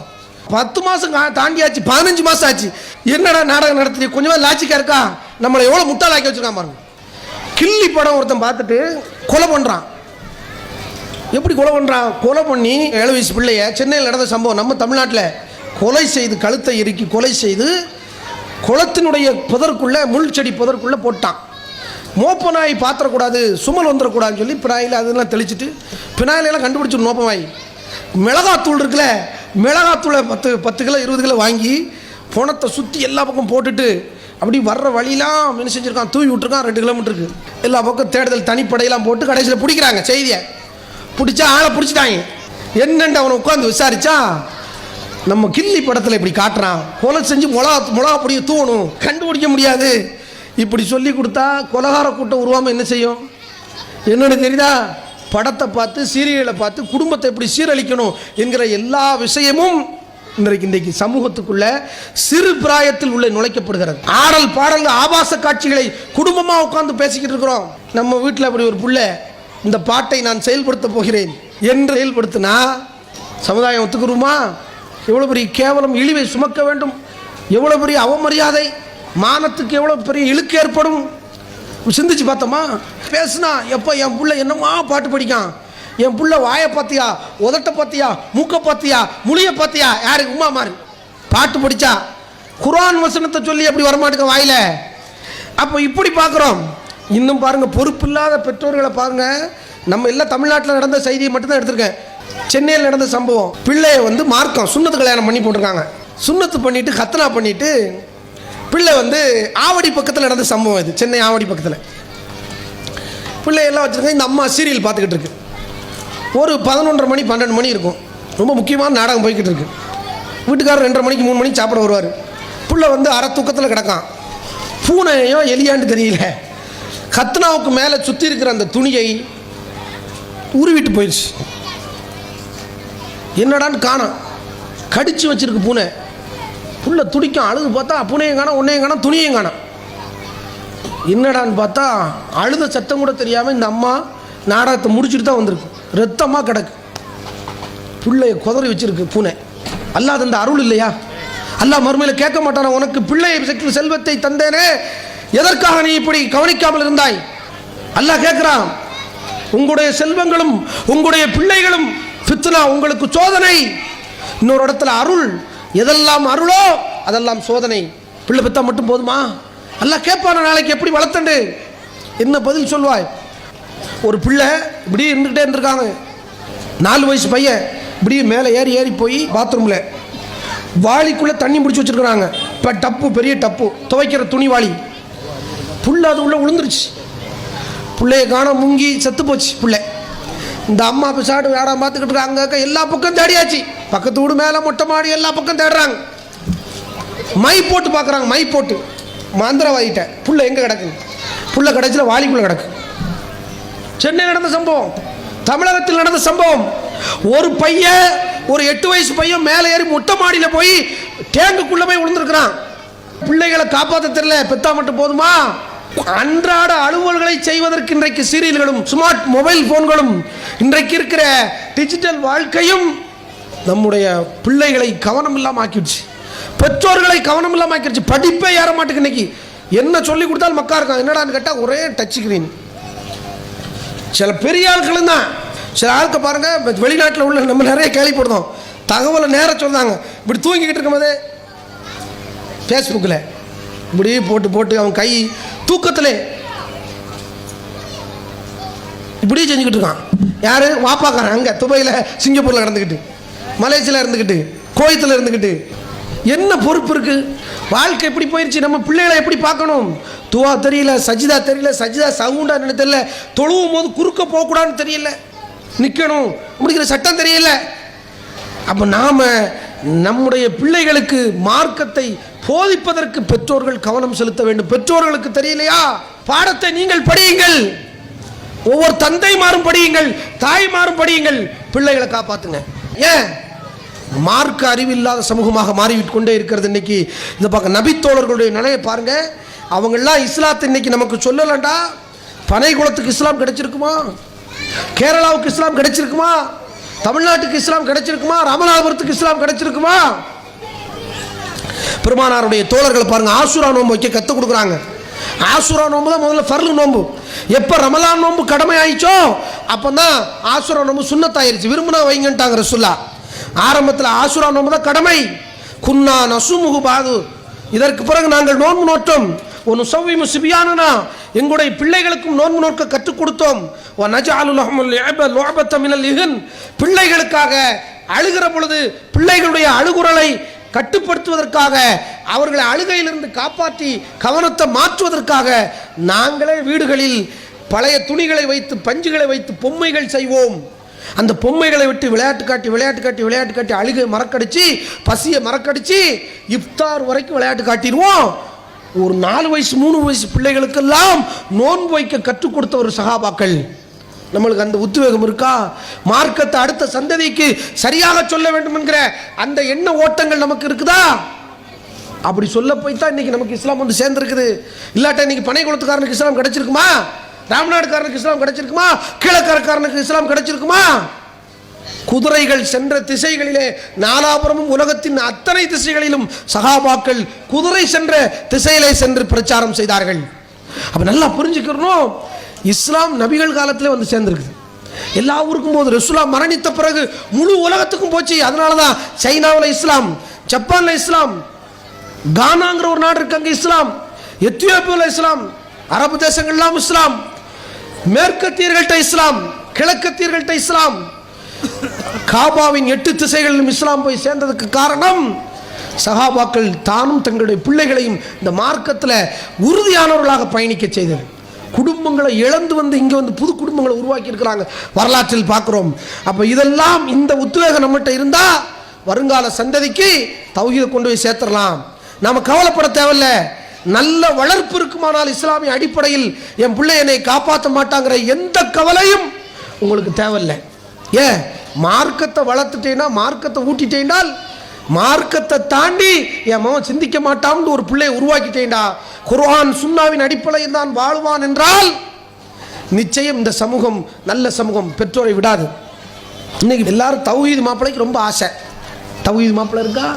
[SPEAKER 1] 10 மாதம் தாண்டி ஆச்சு, 15 மாதம் ஆச்சு. என்னடா நாடகம் நடத்தி கொஞ்சமாக லாஜிக்காக இருக்கா? நம்மளை எவ்வளோ முட்டாளாக்கி வச்சுருக்கான் பாருங்க. கில்லி படம் ஒருத்தன் பார்த்துட்டு கொலை பண்ணுறான். எப்படி கொலை பண்ணுறான்? கொலை பண்ணி 7 வயசு பிள்ளைய, சென்னையில் நடந்த சம்பவம், நம்ம தமிழ்நாட்டில் கொலை செய்து, கழுத்தை இறுக்கி கொலை செய்து குளத்தினுடைய புதற்குள்ளே, முள் செடி புதற்குள்ளே போட்டான். மோப்பநாய் பாத்திரக்கூடாது, சுமல் வந்துடக்கூடாதுன்னு சொல்லி பினாயில் அதெல்லாம் தெளிச்சுட்டு, பினாயிலெல்லாம் கண்டுபிடிச்சிடும் மோப்பமாய். மிளகாத்தூள் இருக்குல்ல, மிளகாத்தூளை 10 கிலோ 20 கிலோ வாங்கி பணத்தை சுற்றி எல்லா பக்கம் போட்டுட்டு அப்படி வர்ற வழியெல்லாம் என்ன செஞ்சுருக்கான், தூவி விட்டுருக்கான். 2 கிலோமீட்டருக்கு எல்லா பக்கம் தேடுதல் தனிப்படையெல்லாம் போட்டு கடைசியில் பிடிக்கிறாங்க. செய்தியை பிடிச்சா ஆளை பிடிச்சிட்டாங்க. என்னென்று அவனை உட்காந்து விசாரிச்சா, நம்ம கில்லி படத்தில் இப்படி காட்டுறான், கொலை செஞ்சு மிளகா பொடியை தூவணும், கண்டுபிடிக்க முடியாது. இப்படி சொல்லி கொடுத்தா கொலகார கூட்டம் உருவாமல் என்ன செய்யும்? என்னென்னு தெரியுதா? படத்தை பார்த்து, சீரியலை பார்த்து குடும்பத்தை எப்படி சீரழிக்கணும் என்கிற எல்லா விஷயமும் இன்றைக்கு சமூகத்துக்குள்ள சிறு பிராயத்தில் உள்ள நுழைக்கப்படுகிறது. ஆடல் பாடல் ஆபாச காட்சிகளை குடும்பமாக உட்கார்ந்து பேசிக்கிட்டு இருக்கிறோம். நம்ம வீட்டில் அப்படி ஒரு புள்ள இந்த பாட்டை நான் செயல்படுத்த போகிறேன் என்று செயல்படுத்தினா சமுதாயம் ஒத்துக்குருமா? எவ்வளோ பெரிய கேவலம், இழிவை சுமக்க வேண்டும், எவ்வளோ பெரிய அவமரியாதை, மானத்துக்கு எவ்வளோ பெரிய இழுக்கு ஏற்படும். சிந்திச்சு பார்த்தோமா? பேசுனா எப்போ என் புள்ள என்னமா பாட்டு படிக்கான், என் புள்ள வாயை பார்த்தியா, உதட்ட பார்த்தியா, மூக்க பார்த்தியா, முழிய பார்த்தியா, யாருக்கு உமா மாறு பாட்டு படித்தா குர்ஆன் வசனத்தை சொல்லி எப்படி வரமாட்டுக்க வாயில. அப்போ இப்படி பார்க்குறோம். இன்னும் பாருங்கள், பொறுப்பில்லாத பெற்றோர்களை பாருங்கள். நம்ம எல்லாம் தமிழ்நாட்டில் நடந்த செய்தியை மட்டும்தான் எடுத்திருக்கேன். சென்னையில் நடந்த சம்பவம், பிள்ளையை வந்து மார்க்கம் சுண்ணத்து கல்யாணம் பண்ணி போட்டிருக்காங்க. சுண்ணத்து பண்ணிவிட்டு கத்தனா பண்ணிவிட்டு பிள்ளை வந்து ஆவடி பக்கத்தில் நடந்த சம்பவம் இது. சென்னை ஆவடி பக்கத்தில் பிள்ளையெல்லாம் வச்சுருக்காங்க. இந்த அம்மா சீரியல் பார்த்துக்கிட்டு இருக்கு. ஒரு 11:30 மணி 12 மணி இருக்கும். ரொம்ப முக்கியமான நாடகம் போய்கிட்டு இருக்கு. வீட்டுக்காரர் 2:30 மணிக்கு 3 மணிக்கு சாப்பிட வருவார். பிள்ளை வந்து அரை தூக்கத்தில் கிடக்கான். பூனையோ எலியான்னு தெரியல, கத்னாவுக்கு மேலே சுற்றி இருக்கிற அந்த துணியை உருவிட்டு போயிடுச்சு. என்னடான்னு காணோம், கடிச்சு வச்சிருக்கு பூனை. புள்ள துடிக்கும், அழுது பார்த்தா பூனையும் காணோம், உன்னையும் காணோம், துணியையும் காணோம். என்னடான்னு பார்த்தா அழுத சத்தம் கூட தெரியாமல் இந்த அம்மா நாடகத்தை முடிச்சுட்டு தான் வந்திருக்கு. ரத்தமாக கிடக்கு. பிள்ளைய குதறி வச்சிருக்கு பூனை. அல்லாஹ் தந்த அருள் இல்லையா? அல்லாஹ் மறுமையில் கேட்க மாட்டானா, உனக்கு பிள்ளையை செல்வத்தை தந்தேனே, எதற்காக நீ இப்படி கவனிக்காமல் இருந்தாய்? அல்லாஹ் கேட்கிறான். உங்களுடைய செல்வங்களும் உங்களுடைய பிள்ளைகளும் ஃபித்னா, உங்களுக்கு சோதனை. இன்னொரு இடத்துல அருள், எதெல்லாம் அருளோ அதெல்லாம் சோதனை. பிள்ளை பெற்றா மட்டும் போதுமா? அல்லாஹ் கேட்பான, நாளைக்கு எப்படி வளர்த்தண்டு என்ன பதில் சொல்வாய்? ஒரு பிள்ளை இப்படி இருந்துக்கிட்டே இருந்திருக்காங்க. 4 வயசு பையன் இப்படி மேலே ஏறி போய் பாத்ரூமில் வாளிக்குள்ளே தண்ணி பிடிச்சி வச்சுருக்குறாங்க. இப்போ டப்பு, பெரிய டப்பு, துவைக்கிற துணி வாளி. புள்ள அது உள்ளே விழுந்துருச்சு. பிள்ளைய காண முங்கி செத்து போச்சு பிள்ளை. இந்த அம்மா பிசாடு வேடாம் பார்த்துக்கிட்டு இருக்காங்க. அங்கே எல்லா பக்கம் தேடியாச்சு. பக்கத்து வீடு, மேலே மொட்டை மாடி, எல்லா பக்கம் தேடுறாங்க. மை போட்டு பார்க்குறாங்க. மை போட்டு மந்திரவாதிட்ட புள்ள எங்கே கிடக்கு? புள்ள கடைசியில் வாளிக்குள்ளே கிடக்கு. சென்னை நடந்த சம்பவம், தமிழகத்தில் நடந்த சம்பவம். ஒரு பையன், ஒரு 8 வயசு பையன் மேலே ஏறி மொட்டை மாடியில் போய் டேங்குக்குள்ளே போய் விழுந்திருக்கிறான். பிள்ளைகளை காப்பாற்ற தெரியல, பெத்தா மட்டும் போதுமா? அன்றாட அலுவல்களை செய்வதற்கு இன்றைக்கு சீரியல்களும் ஸ்மார்ட் மொபைல் போன்களும் இன்றைக்கு இருக்கிற டிஜிட்டல் வாழ்க்கையும் நம்முடைய பிள்ளைகளை கவனம் இல்லாமல் ஆக்கிடுச்சு. பெற்றோர்களை கவனம் இல்லாமல் ஆக்கிடுச்சு. படிப்பே ஏற மாட்டேங்குது. இன்னைக்கு என்ன சொல்லி கொடுத்தாலும் மக்கா இருக்கான். என்னடான்னு கேட்டால் ஒரே டச் ஸ்கிரீன். சில பெரிய ஆட்களும் தான். சில ஆட்கள் பாருங்க, வெளிநாட்டில் உள்ள நம்ம நிறைய கேள்விப்படுறோம். தகவலை நேரம் சொன்னாங்க. இப்படி தூங்கிக்கிட்டு இருக்கும்போதே ஃபேஸ்புக்கில் இப்படி போட்டு அவன் கை தூக்கத்தில் இப்படி இப்படியே செஞ்சுக்கிட்டு இருக்கான். யாரு? வாப்பாக்காரன். அங்கே துபாயில், சிங்கப்பூரில் நடந்துக்கிட்டு, மலேசியாவில் இருந்துக்கிட்டு, கோயத்தில் இருந்துக்கிட்டு. என்ன பொறுப்பு இருக்கு? வாழ்க்கை எப்படி போயிடுச்சு? நம்ம பிள்ளைகளை எப்படி பார்க்கணும்? துவா தெரியல, சஜிதா தெரியல, சஜிதா சவுண்டா என்ன தெரியல, தொழுவும் போது குறுக்க போகக்கூடாதுன்னு தெரியல, நிற்கணும் முடிக்கிற சட்டம் தெரியல. அப்போ நாம் நம்முடைய பிள்ளைகளுக்கு மார்க்கத்தை போதிப்பதற்கு பெற்றோர்கள் கவனம் செலுத்த வேண்டும். பெற்றோர்களுக்கு தெரியலையா? பாடத்தை நீங்கள் படியுங்கள், ஒவ்வொரு தந்தைமாரும் படியுங்கள், தாய்மாரும் படியுங்கள், பிள்ளைகளை காப்பாற்றுங்க. ஏன்? மார்க்க அறிவில்லாத சமூகமாக மாறிவிட்டு கொண்டே இருக்கிறது இன்னைக்கு. இந்த பக்கம் நபித்தோழர்களுடைய நிலையை பாருங்க. அவங்கெல்லாம் இஸ்லாத்தை இன்னைக்கு நமக்கு சொல்லலண்டா, பனைகுளத்துக்கு இஸ்லாம் கிடைச்சிருக்குமா? கேரளாவுக்கு இஸ்லாம் கிடைச்சிருக்குமா? தமிழ்நாட்டுக்கு இஸ்லாம் கிடைச்சிருக்குமா? ராமநாதபுரத்துக்கு இஸ்லாம் கிடைச்சிருக்குமா? பெருமானாருடைய தோழர்களை பாருங்க, ஆசுரா நோன்பு வைக்க கற்றுக் கொடுக்குறாங்க. ஆசுரா நோன்பு தான் முதல்ல ஃபர்லு நோன்பு. எப்போ ரமலான் நோன்பு கடமை ஆயிடுச்சோ அப்போ தான் ஆசுரா நோன்பு சுன்னத்தாயிருச்சு. விரும்பினா வைங்கன்ட்டாங்க ரசூல்லா. ஆரம்பத்தில் ஆசுரா நோன்பு தான் கடமை. குன்னா நசுமுகு பாது, இதற்கு பிறகு நாங்கள் நோன்பு நோட்டோம். ஒன்று சௌவி முசிபியானா, எங்களுடைய பிள்ளைகளுக்கும் நோன்பு நோக்க கற்றுக் கொடுத்தோம். பிள்ளைகளுக்காக அழுகிற பொழுது பிள்ளைகளுடைய அழுகுரலை கட்டுப்படுத்துவதற்காக, அவர்களை அழுகையிலிருந்து காப்பாற்றி கவனத்தை மாற்றுவதற்காக நாங்களே வீடுகளில் பழைய துணிகளை வைத்து, பஞ்சுகளை வைத்து பொம்மைகள் செய்வோம். அந்த பொம்மைகளை விட்டு விளையாட்டு காட்டி அழுகை மறக்கடிச்சு, பசியை மறக்கடிச்சு இஃப்தார் வரைக்கும் விளையாட்டு காட்டிடுவோம். ஒரு 4 வயசு 3 வயசு பிள்ளைகளுக்கெல்லாம் நோன்பு வைக்க கற்றுக் கொடுத்த ஒரு சகாபாக்கள். நம்மளுக்கு அந்த உத்வேகம் இருக்கா? மார்க்கத்தை அடுத்த சந்ததிக்கு சரியாக சொல்ல வேண்டும் என்கிற அந்த எண்ண ஓட்டங்கள் நமக்கு இருக்குதா? அப்படி சொல்ல போய் தான் இன்னைக்கு நமக்கு இஸ்லாம் வந்து சேர்ந்துருக்குது. இல்லாட்டா இன்னைக்கு பனைகுளத்துக்காரனுக்கு இஸ்லாம் கிடைச்சிருக்குமா? ராமநாடுக்காரனுக்கு இஸ்லாம் கிடைச்சிருக்குமா? கீழக்கரக்காரனுக்கு இஸ்லாம் கிடைச்சிருக்குமா? குதிரைகள் சென்ற திசைகளிலே, நாலாபுரமும் உலகத்தின் அத்தனை திசைகளிலும் சகாபாக்கள் குதிரை சென்ற திசையிலே சென்று பிரச்சாரம் செய்தார்கள். அப்ப நல்லா புரிஞ்சுக்கிறோம், இஸ்லாம் நபிகள் காலத்திலே வந்து சேர்ந்திருக்குது. எல்லா ஊருக்கும் போது ரசூலா மரணித்த பிறகு முழு உலகத்துக்கும் போச்சு. அதனாலதான் சைனாவில் இஸ்லாம், ஜப்பான்ல இஸ்லாம், கானாங்கிற ஒரு நாடு இருக்கு அங்க இஸ்லாம், எத்தியோப்பியாவில் இஸ்லாம், அரபு தேசங்கள்லாம் இஸ்லாம், மேற்கத்தியர்கள்ட்ட இஸ்லாம், கிழக்கத்தியர்கள்ட்ட இஸ்லாம், காபாவின் 8 திசைகளிலும் இஸ்லாம் போய் சேர்ந்ததுக்கு காரணம் சஹாபாக்கள் தானும் தங்களுடைய பிள்ளைகளையும் இந்த மார்க்கத்தில் உறுதியானவர்களாக பயணிக்க செய்தது. குடும்பங்களை இழந்து வந்து இங்கே வந்து புது குடும்பங்களை உருவாக்கி இருக்கிறாங்க, வரலாற்றில் பார்க்குறோம். அப்போ இதெல்லாம் இந்த உத்வேகம் நம்மகிட்ட இருந்தால் வருங்கால சந்ததிக்கு தௌஹீதை கொண்டு போய் சேர்த்துடலாம். நாம் கவலைப்பட தேவையில்ல. நல்ல வளர்ப்பு இருக்குமானால் இஸ்லாமிய அடிப்படையில் என் பிள்ளை என்னை காப்பாற்ற மாட்டாங்கிற எந்த கவலையும் உங்களுக்கு தேவையில்லை. ஏன்? மார்க்கத்தை வளர்த்துட்டேன்னா, மார்க்கத்தை ஊட்டிட்டேன்டால், மார்க்கத்தை தாண்டி என் மகன் சிந்திக்க மாட்டான்னு ஒரு பிள்ளையை உருவாக்கிட்டேன்டா, குர்ஆன் சுன்னாவின் அடிப்படையில் தான் வாழ்வான் என்றால் நிச்சயம் இந்த சமூகம் நல்ல சமூகம், பெற்றோரை விடாது. இன்னைக்கு எல்லாரும் தௌஹீது மாப்பிள்ளைக்கு ரொம்ப ஆசை. தௌஹீது மாப்பிள்ளை இருக்கா,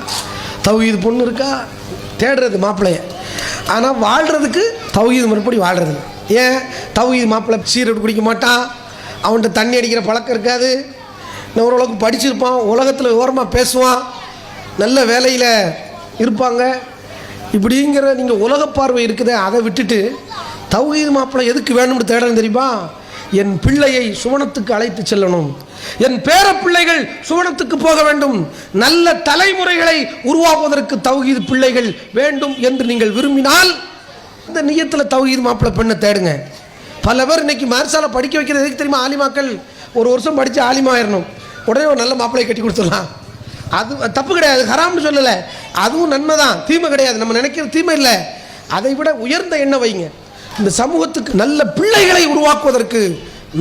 [SPEAKER 1] தௌஹீது பொண்ணு இருக்கா, தேடுறது மாப்பிள்ளைய. ஆனால் வாழ்கிறதுக்கு தௌஹீது மறுபடி வாழ்கிறது. ஏன்? தௌஹீது மாப்பிள்ளை சீரட் குடிக்க மாட்டான், அவன்கிட்ட தண்ணி அடிக்கிற பழக்கம் இருக்காது, ஓரளவுக்கு படிச்சிருப்பான், உலகத்தில் விவரமாக பேசுவான், நல்ல வேலையில் இருப்பாங்க. இப்படிங்கிற நீங்கள் உலக பார்வை இருக்குதே, அதை விட்டுட்டு தௌஹீது மாப்பிள்ளை எதுக்கு வேணும்னு தேடணும் தெரியுமா? என் பிள்ளையை சுவனத்துக்கு அழைத்து செல்லணும், என் பேர பிள்ளைகள் சுவனத்துக்கு போக வேண்டும், நல்ல தலைமுறைகளை உருவாக்குவதற்கு தௌஹீது பிள்ளைகள் வேண்டும் என்று நீங்கள் விரும்பினால் இந்த நியத்தில் தௌஹீது மாப்பிள்ளை பெண்ணை தேடுங்க. பல பேர் இன்னைக்கு மதரசால படிக்க வைக்கிறது எதுக்கு தெரியுமா? ஆலிமாக்கள் 1 வருஷம் படித்து ஆலிமா ஆயிடணும், உடனே ஒரு நல்ல மாப்பிள்ளையை கட்டி கொடுத்துடலாம். அது தப்பு கிடையாது, ஹராம்னு சொல்லலை, அதுவும் நன்மை தான், தீமை கிடையாது. நம்ம நினைக்கிற தீமை இல்லை, அதை விட உயர்ந்த எண்ணம் வைங்க. இந்த சமூகத்துக்கு நல்ல பிள்ளைகளை உருவாக்குவதற்கு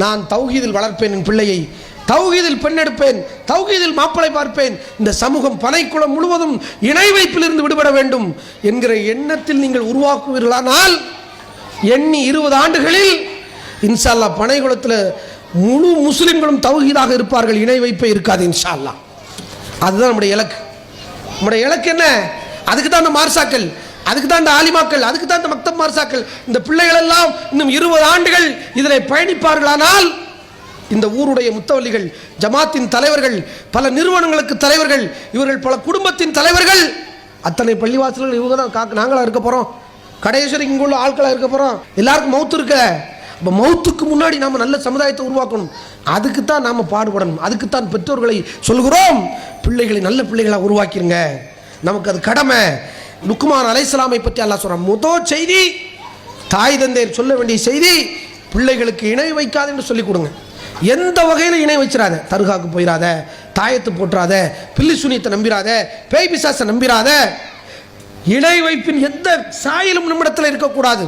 [SPEAKER 1] நான் தௌஹீதில் வளர்ப்பேன், என் பிள்ளையை தௌஹீதில் பெண்ணெடுப்பேன், தௌஹீதில் மாப்பிளை பார்ப்பேன், இந்த சமூகம் பனைக்குளம் முழுவதும் இணை வைப்பிலிருந்து விடுபட வேண்டும் என்கிற எண்ணத்தில் நீங்கள் உருவாக்குவீர்களானால் எண்ணி 20 ஆண்டுகளில் இன்ஷா அல்லாஹ் பனைக்குளத்தில் முழு முஸ்லிம்களும் தௌஹீதாக இருப்பார்கள், இணை வைப்பே இருக்காது இன்ஷா அல்லாஹ். அதுதான் நம்முடைய இலக்கு. நம்முடைய இலக்கு என்ன? அதுக்கு தான் இந்த மார்சாக்கள், அதுக்கு தான் இந்த ஆலிமாக்கள், அதுக்கு தான் இந்த மக்தப் மார்சாக்கள். இந்த பிள்ளைகள் எல்லாம் இன்னும் 20 ஆண்டுகள் இதில் பயணிப்பார்களானால் இந்த ஊருடைய முத்தவல்லிகள், ஜமாத்தின் தலைவர்கள், பல நிறுவனங்களுக்கு தலைவர்கள், இவர்கள் பல குடும்பத்தின் தலைவர்கள், அத்தனை பள்ளிவாசல்கள் இவங்க தான் நாங்களாக இருக்க போகிறோம், கடைசி இங்கே உள்ள ஆட்களாக இருக்க போகிறோம். எல்லாருக்கும் மௌத்து இருக்க, இப்போ மௌத்துக்கு முன்னாடி நாம் நல்ல சமுதாயத்தை உருவாக்கணும். அதுக்கு தான் நாம் பாடுபடணும். அதுக்கு தான் பெற்றோர்களை சொல்கிறோம், பிள்ளைகளை நல்ல பிள்ளைகளாக உருவாக்கிருங்க, நமக்கு அது கடமை. லுக்மான் அலைஹிஸ்ஸலாமை பற்றி அல்லாஹ் சொல்கிறான். முதல் செய்தி, தாய் தந்தையர் சொல்ல வேண்டிய செய்தி, பிள்ளைகளுக்கு இணை வைக்காது என்று சொல்லிக் கொடுங்க. எந்த வகையில் இணை வச்சிடாத, தர்காவுக்கு போயிடாத, தாயத்து போட்டுறாத, பில்லி சுனியத்தை நம்பிராத, பேய் பிசாசை நம்பிராத, இணை வைப்பின் எந்த சாயலும் நம்மிடத்தில் இருக்கக்கூடாது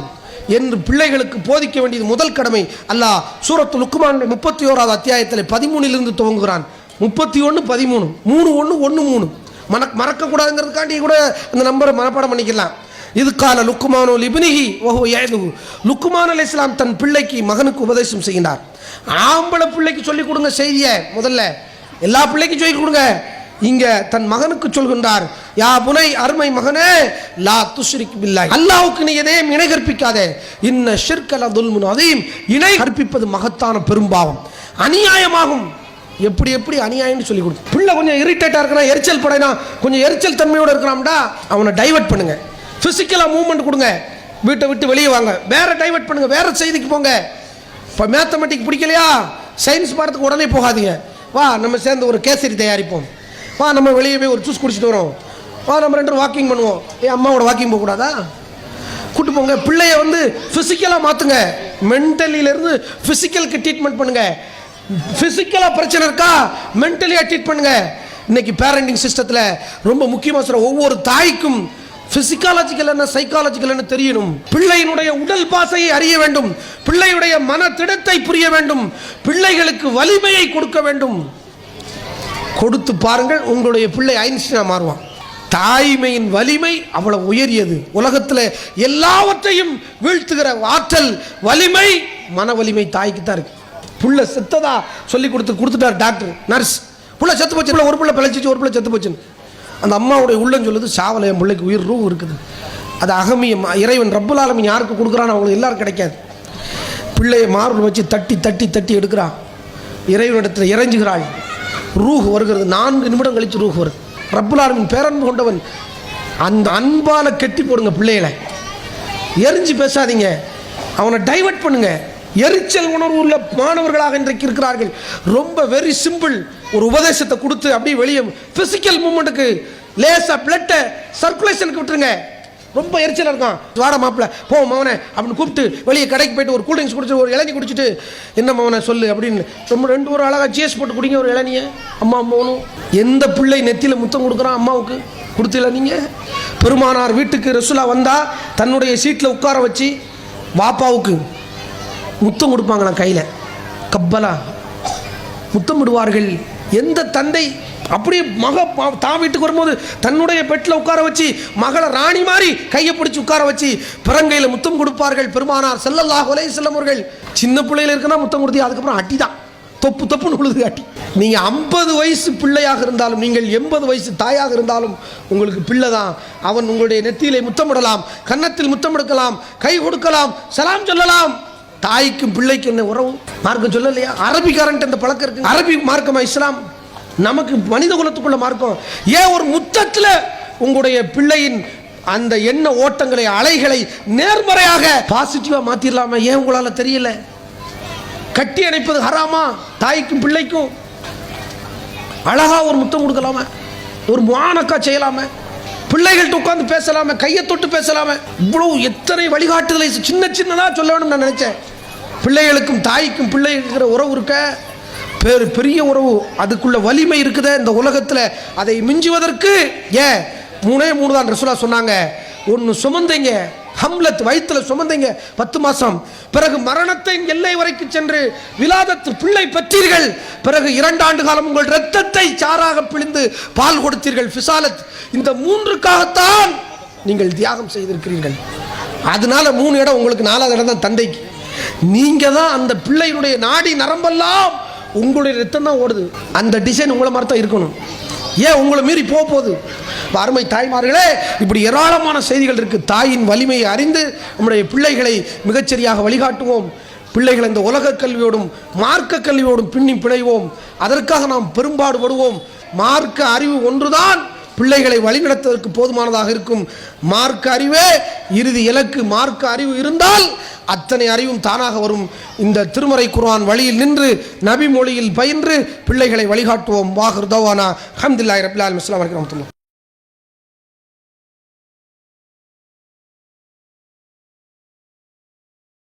[SPEAKER 1] என்று பிள்ளைகளுக்கு போதிக்க வேண்டியது முதல் கடமை. அல்லாஹ் சூரத்து லுக்மான் 31வது அத்தியாயத்தில் 13 துவங்குகிறான். 31, 13, 3:1, 1:3 மறக்கக்கூடாதுங்கிறதுக்காண்டி கூட அந்த நம்பரை மனப்பாடம் பண்ணிக்கலாம். இது கால லுக்மானு லிப்னிஹி வஹுவ யஅதுஹு. லுக்மான் அலைஹிஸ்ஸலாம் தன் பிள்ளைக்கு மகனுக்கு உபதேசம் செய்கிறார். ஆம்பளை பிள்ளைக்கு சொல்லிக் கொடுங்க செய்தியை, முதல்ல எல்லா பிள்ளைக்கும் சொல்லிக் கொடுங்க. இங்க தன் மகனுக்கு சொல்கின்றார், யா புனை, அருமை மகனே, லா துஷ்ரிக் பில்லாஹ், அல்லாஹ்வுக்கு நீ எதையும் இணை கற்பிக்காதே, இன்ன ஷிர்க லதுல்முன் அதீம், இணை கற்பிப்பது மகத்தான பெரும்பாவம், அநியாயமாகும். எப்படி எப்படி அநியாயம்னு சொல்லி கொடுத்து, பிள்ளை கொஞ்சம் இரிட்டேட்டா இருக்கிறா, எரிச்சல் படைனா, கொஞ்சம் எரிச்சல் தன்மையோட இருக்கிறான்டா, அவனை டைவர்ட் பண்ணுங்க. பிசிக்கலா மூவ்மெண்ட் கொடுங்க, வீட்டை விட்டு வெளியே வாங்க, வேற டைவர்ட் பண்ணுங்க, வேற செய்திக்கு போங்க. இப்போ மேத்தமெட்டிக் பிடிக்கலையா, சயின்ஸ் பாடத்துக்கு உடனே போகாதீங்க. வா நம்ம சேர்ந்து ஒரு கேசரி தயாரிப்போம், வா நம்ம வெளியே போய் ஒரு ஜூஸ் குடிச்சிட்டு வரோம், வா நம்ம 2 பேரும் வாக்கிங் பண்ணுவோம். அம்மாவோட வாக்கிங் போகக்கூடாதா? கூட்டு போங்க. பிள்ளைய வந்து ஃபிசிக்கலாக மாற்றுங்க, மென்டலியிலேருந்து ஃபிசிக்கலுக்கு ட்ரீட்மெண்ட் பண்ணுங்க. ஃபிசிக்கலாக பிரச்சனை இருக்கா, மென்டலியாக ட்ரீட் பண்ணுங்க. இன்னைக்கு பேரண்டிங் சிஸ்டத்தில் ரொம்ப முக்கியமாக சொல்கிற, ஒவ்வொரு தாய்க்கும் பிசிக்காலஜிக்கல் என்ன சைக்காலஜிக்கல் என்ன தெரியணும். பிள்ளையினுடைய உடல் பாசையை அறிய வேண்டும், பிள்ளையுடைய மன திடத்தை புரிய வேண்டும், பிள்ளைகளுக்கு வலிமையை கொடுக்க வேண்டும். கொடுத்து பாருங்கள், உங்களுடைய பிள்ளை ஐன்ஸ்டீனா மாறுவான். தாய்மையின் வலிமை அவ்வளவு உயரியது. உலகத்தில் எல்லாவற்றையும் வீழ்த்துகிற ஆற்றல், வலிமை, மன வலிமை தாய்க்கு தான் இருக்கு. புள்ள செத்ததா சொல்லி கொடுத்துட்டார் டாக்டர், நர்ஸ். புள்ள செத்து போச்சு, ஒரு புள்ள பிழைச்சிச்சு, ஒரு புள்ள செத்து போச்சுன்னு. அந்த அம்மாவுடைய உள்ளம் சொல்லுது, சாவலை, என் பிள்ளைக்கு உயிர் ரூ இருக்குது. அது அகமியம், இறைவன் ரப்புல் ஆலமீன் யாருக்கு கொடுக்குறான்னு அவங்களுக்கு எல்லாரும் கிடைக்காது. பிள்ளையை மார்பில் வச்சு தட்டி தட்டி தட்டி எடுக்கிறான், இறைவனிடத்தில் இறைஞ்சுகிறாள், ரூஹ் வருகிறது. 4 நிமிடம் கழித்து ரூஹ் வருது. ரப்புல் ஆலமீன் பேரன்பு கொண்டவன். அந்த அன்பால கெட்டி போடுங்க பிள்ளைகளை, எரிஞ்சு பேசாதீங்க, அவனை டைவர்ட் பண்ணுங்க. எரிச்சல் உணர்வு உள்ள மாணவர்களாக இன்றைக்கு இருக்கிறார்கள். ரொம்ப வெரி சிம்பிள், ஒரு உபதேசத்தை கொடுத்து அப்படியே வெளியே பிசிக்கல் மூவ்மெண்ட்டுக்கு, லேசா பிளட்டை சர்க்குலேஷனுக்கு விட்டுருங்க. ரொம்ப எரிச்சலாக இருக்கான், வாட மாப்பிள்ள போ மவனை அப்படின்னு கூப்பிட்டு வெளியே கடைக்கு போயிட்டு ஒரு கூல்ட்ரிங்க்ஸ் குடிச்சிட்டு, ஒரு இளநீ குடிச்சிட்டு, என்ன மவனை சொல்லு அப்படின்னு ரொம்ப 2 ஒரு அழகாக ஜிஎஸ் போட்டு குடிங்க ஒரு இளநியை. அம்மா அம்மாவனும் எந்த பிள்ளை நெத்தியில் முத்தம் கொடுக்குறான் அம்மாவுக்கு கொடுத்துல நீங்கள்? பெருமானார் வீட்டுக்கு ரசூலா வந்தால் தன்னுடைய சீட்டில் உட்கார வச்சு வாப்பாவுக்கு முத்தம் கொடுப்பாங்களாம், கையில் கப்பலா முத்தம் விடுவார்கள். எந்த தந்தை அப்படியே தான் வீட்டுக்கு வரும்போது தன்னுடைய பெட்டில் உட்கார வச்சு மகளை ராணி மாதிரி கையை பிடிச்சி உட்கார வச்சு பிறங்கையில் முத்தம் கொடுப்பார்கள் பெருமானார் ஸல்லல்லாஹு அலைஹி வஸல்லம் அவர்கள். சின்ன பிள்ளையில இருக்குன்னா முத்தம் கொடுத்து அதுக்கப்புறம் அட்டி தான், தொப்பு தொப்புன்னு உழுது அட்டி. நீங்கள் 50 வயசு பிள்ளையாக இருந்தாலும், நீங்கள் 80 வயசு தாயாக இருந்தாலும் உங்களுக்கு பிள்ளை தான். அவன் உங்களுடைய நெத்தியிலே முத்தமிடலாம், கன்னத்தில் முத்தமிடுக்கலாம், கை கொடுக்கலாம், சலாம் சொல்லலாம். தாய்க்கும் பிள்ளைக்கு என்ன உறவு மார்க்கம் சொல்லலையா? அரபிக்காரன்ட்டு அந்த பழக்கம் இருக்கு. அரபி மார்க்கமா இஸ்லாம்? நமக்கு மனித குலத்துக்குள்ள மார்க்கம். ஏன் ஒரு முத்தத்தில் உங்களுடைய பிள்ளையின் அந்த எண்ண ஓட்டங்களை, அலைகளை நேர்மறையாக பாசிட்டிவா மாத்திரலாமா? ஏன் உங்களால தெரியல? கட்டி அணைப்பது ஹராமா? தாய்க்கும் பிள்ளைக்கும் அழகா ஒரு முத்தம் கொடுக்கலாமா? ஒரு முஆனக்கா செய்யலாமா? பிள்ளைகள்கிட்ட உட்காந்து பேசலாமே, கையை தொட்டு பேசலாமே. இவ்வளவு எத்தனை வழிகாட்டுதலை சின்னதா சொல்ல வேண்டும் நான் நினைச்சேன். பிள்ளைகளுக்கும் தாய்க்கும் பிள்ளை இருக்கிற உறவு இருக்க, பெரிய உறவு, அதுக்குள்ள வலிமை இருக்குத இந்த உலகத்தில். அதை மிஞ்சுவதற்கு 3 தான் ரசூலா சொன்னாங்க. ஒன்று சுமந்தீங்க, ஹம்லத் வயிற்றுல சுமந்தீங்க 10 மாசம், பிறகு மரணத்தை எல்லை வரைக்கும் சென்று விலாதத்து பிள்ளை பெற்றீர்கள், பிறகு 2 ஆண்டு காலம் உங்கள் இரத்தத்தை சாராக பிழிந்து பால் கொடுத்தீர்கள், ஃபிசாலத். இந்த 3க்காகத்தான் நீங்கள் தியாகம் செய்திருக்கிறீர்கள். அதனால 3 இடம் உங்களுக்கு, 4வது இடம் தான் தந்தைக்கு. நீங்க தான் அந்த பிள்ளையினுடைய நாடி நரம்பெல்லாம் உங்களுடைய ரத்தம் தான் ஓடுது. அந்த டிசைன் உங்களை மாதிரி தான் இருக்கணும். ஏன் உங்களை மீறி போகுது? அருமை தாய்மார்களே, இப்படி ஏராளமான செய்திகள் இருக்கு. தாயின் வலிமையை அறிந்து நம்முடைய பிள்ளைகளை மிகச்சரியாக வழிகாட்டுவோம். பிள்ளைகளை இந்த உலக கல்வியோடும் மார்க்க கல்வியோடும் பின்னி பிணைவோம். அதற்காக நாம் பெரும்பாடுபடுவோம். மார்க்க அறிவு ஒன்றுதான் பிள்ளைகளை வழிநடத்துவதற்கு போதுமானதாக இருக்கும். மார்க்க அறிவே இறுதி இலக்கு. மார்க்க அறிவு இருந்தால் அத்தனை அறிவும் தானாக வரும். இந்த திருமறை குர்ஆன் வழியில் நின்று நபி மொழியில் பயின்று பிள்ளைகளை வழிகாட்டுவோம். வாஹிர் தவானா அல்ஹம்துலில்லாஹி ரப்பில் ஆலமீன். அஸ்ஸலாமு அலைக்கும் வரஹ்மத்துல்லாஹ்.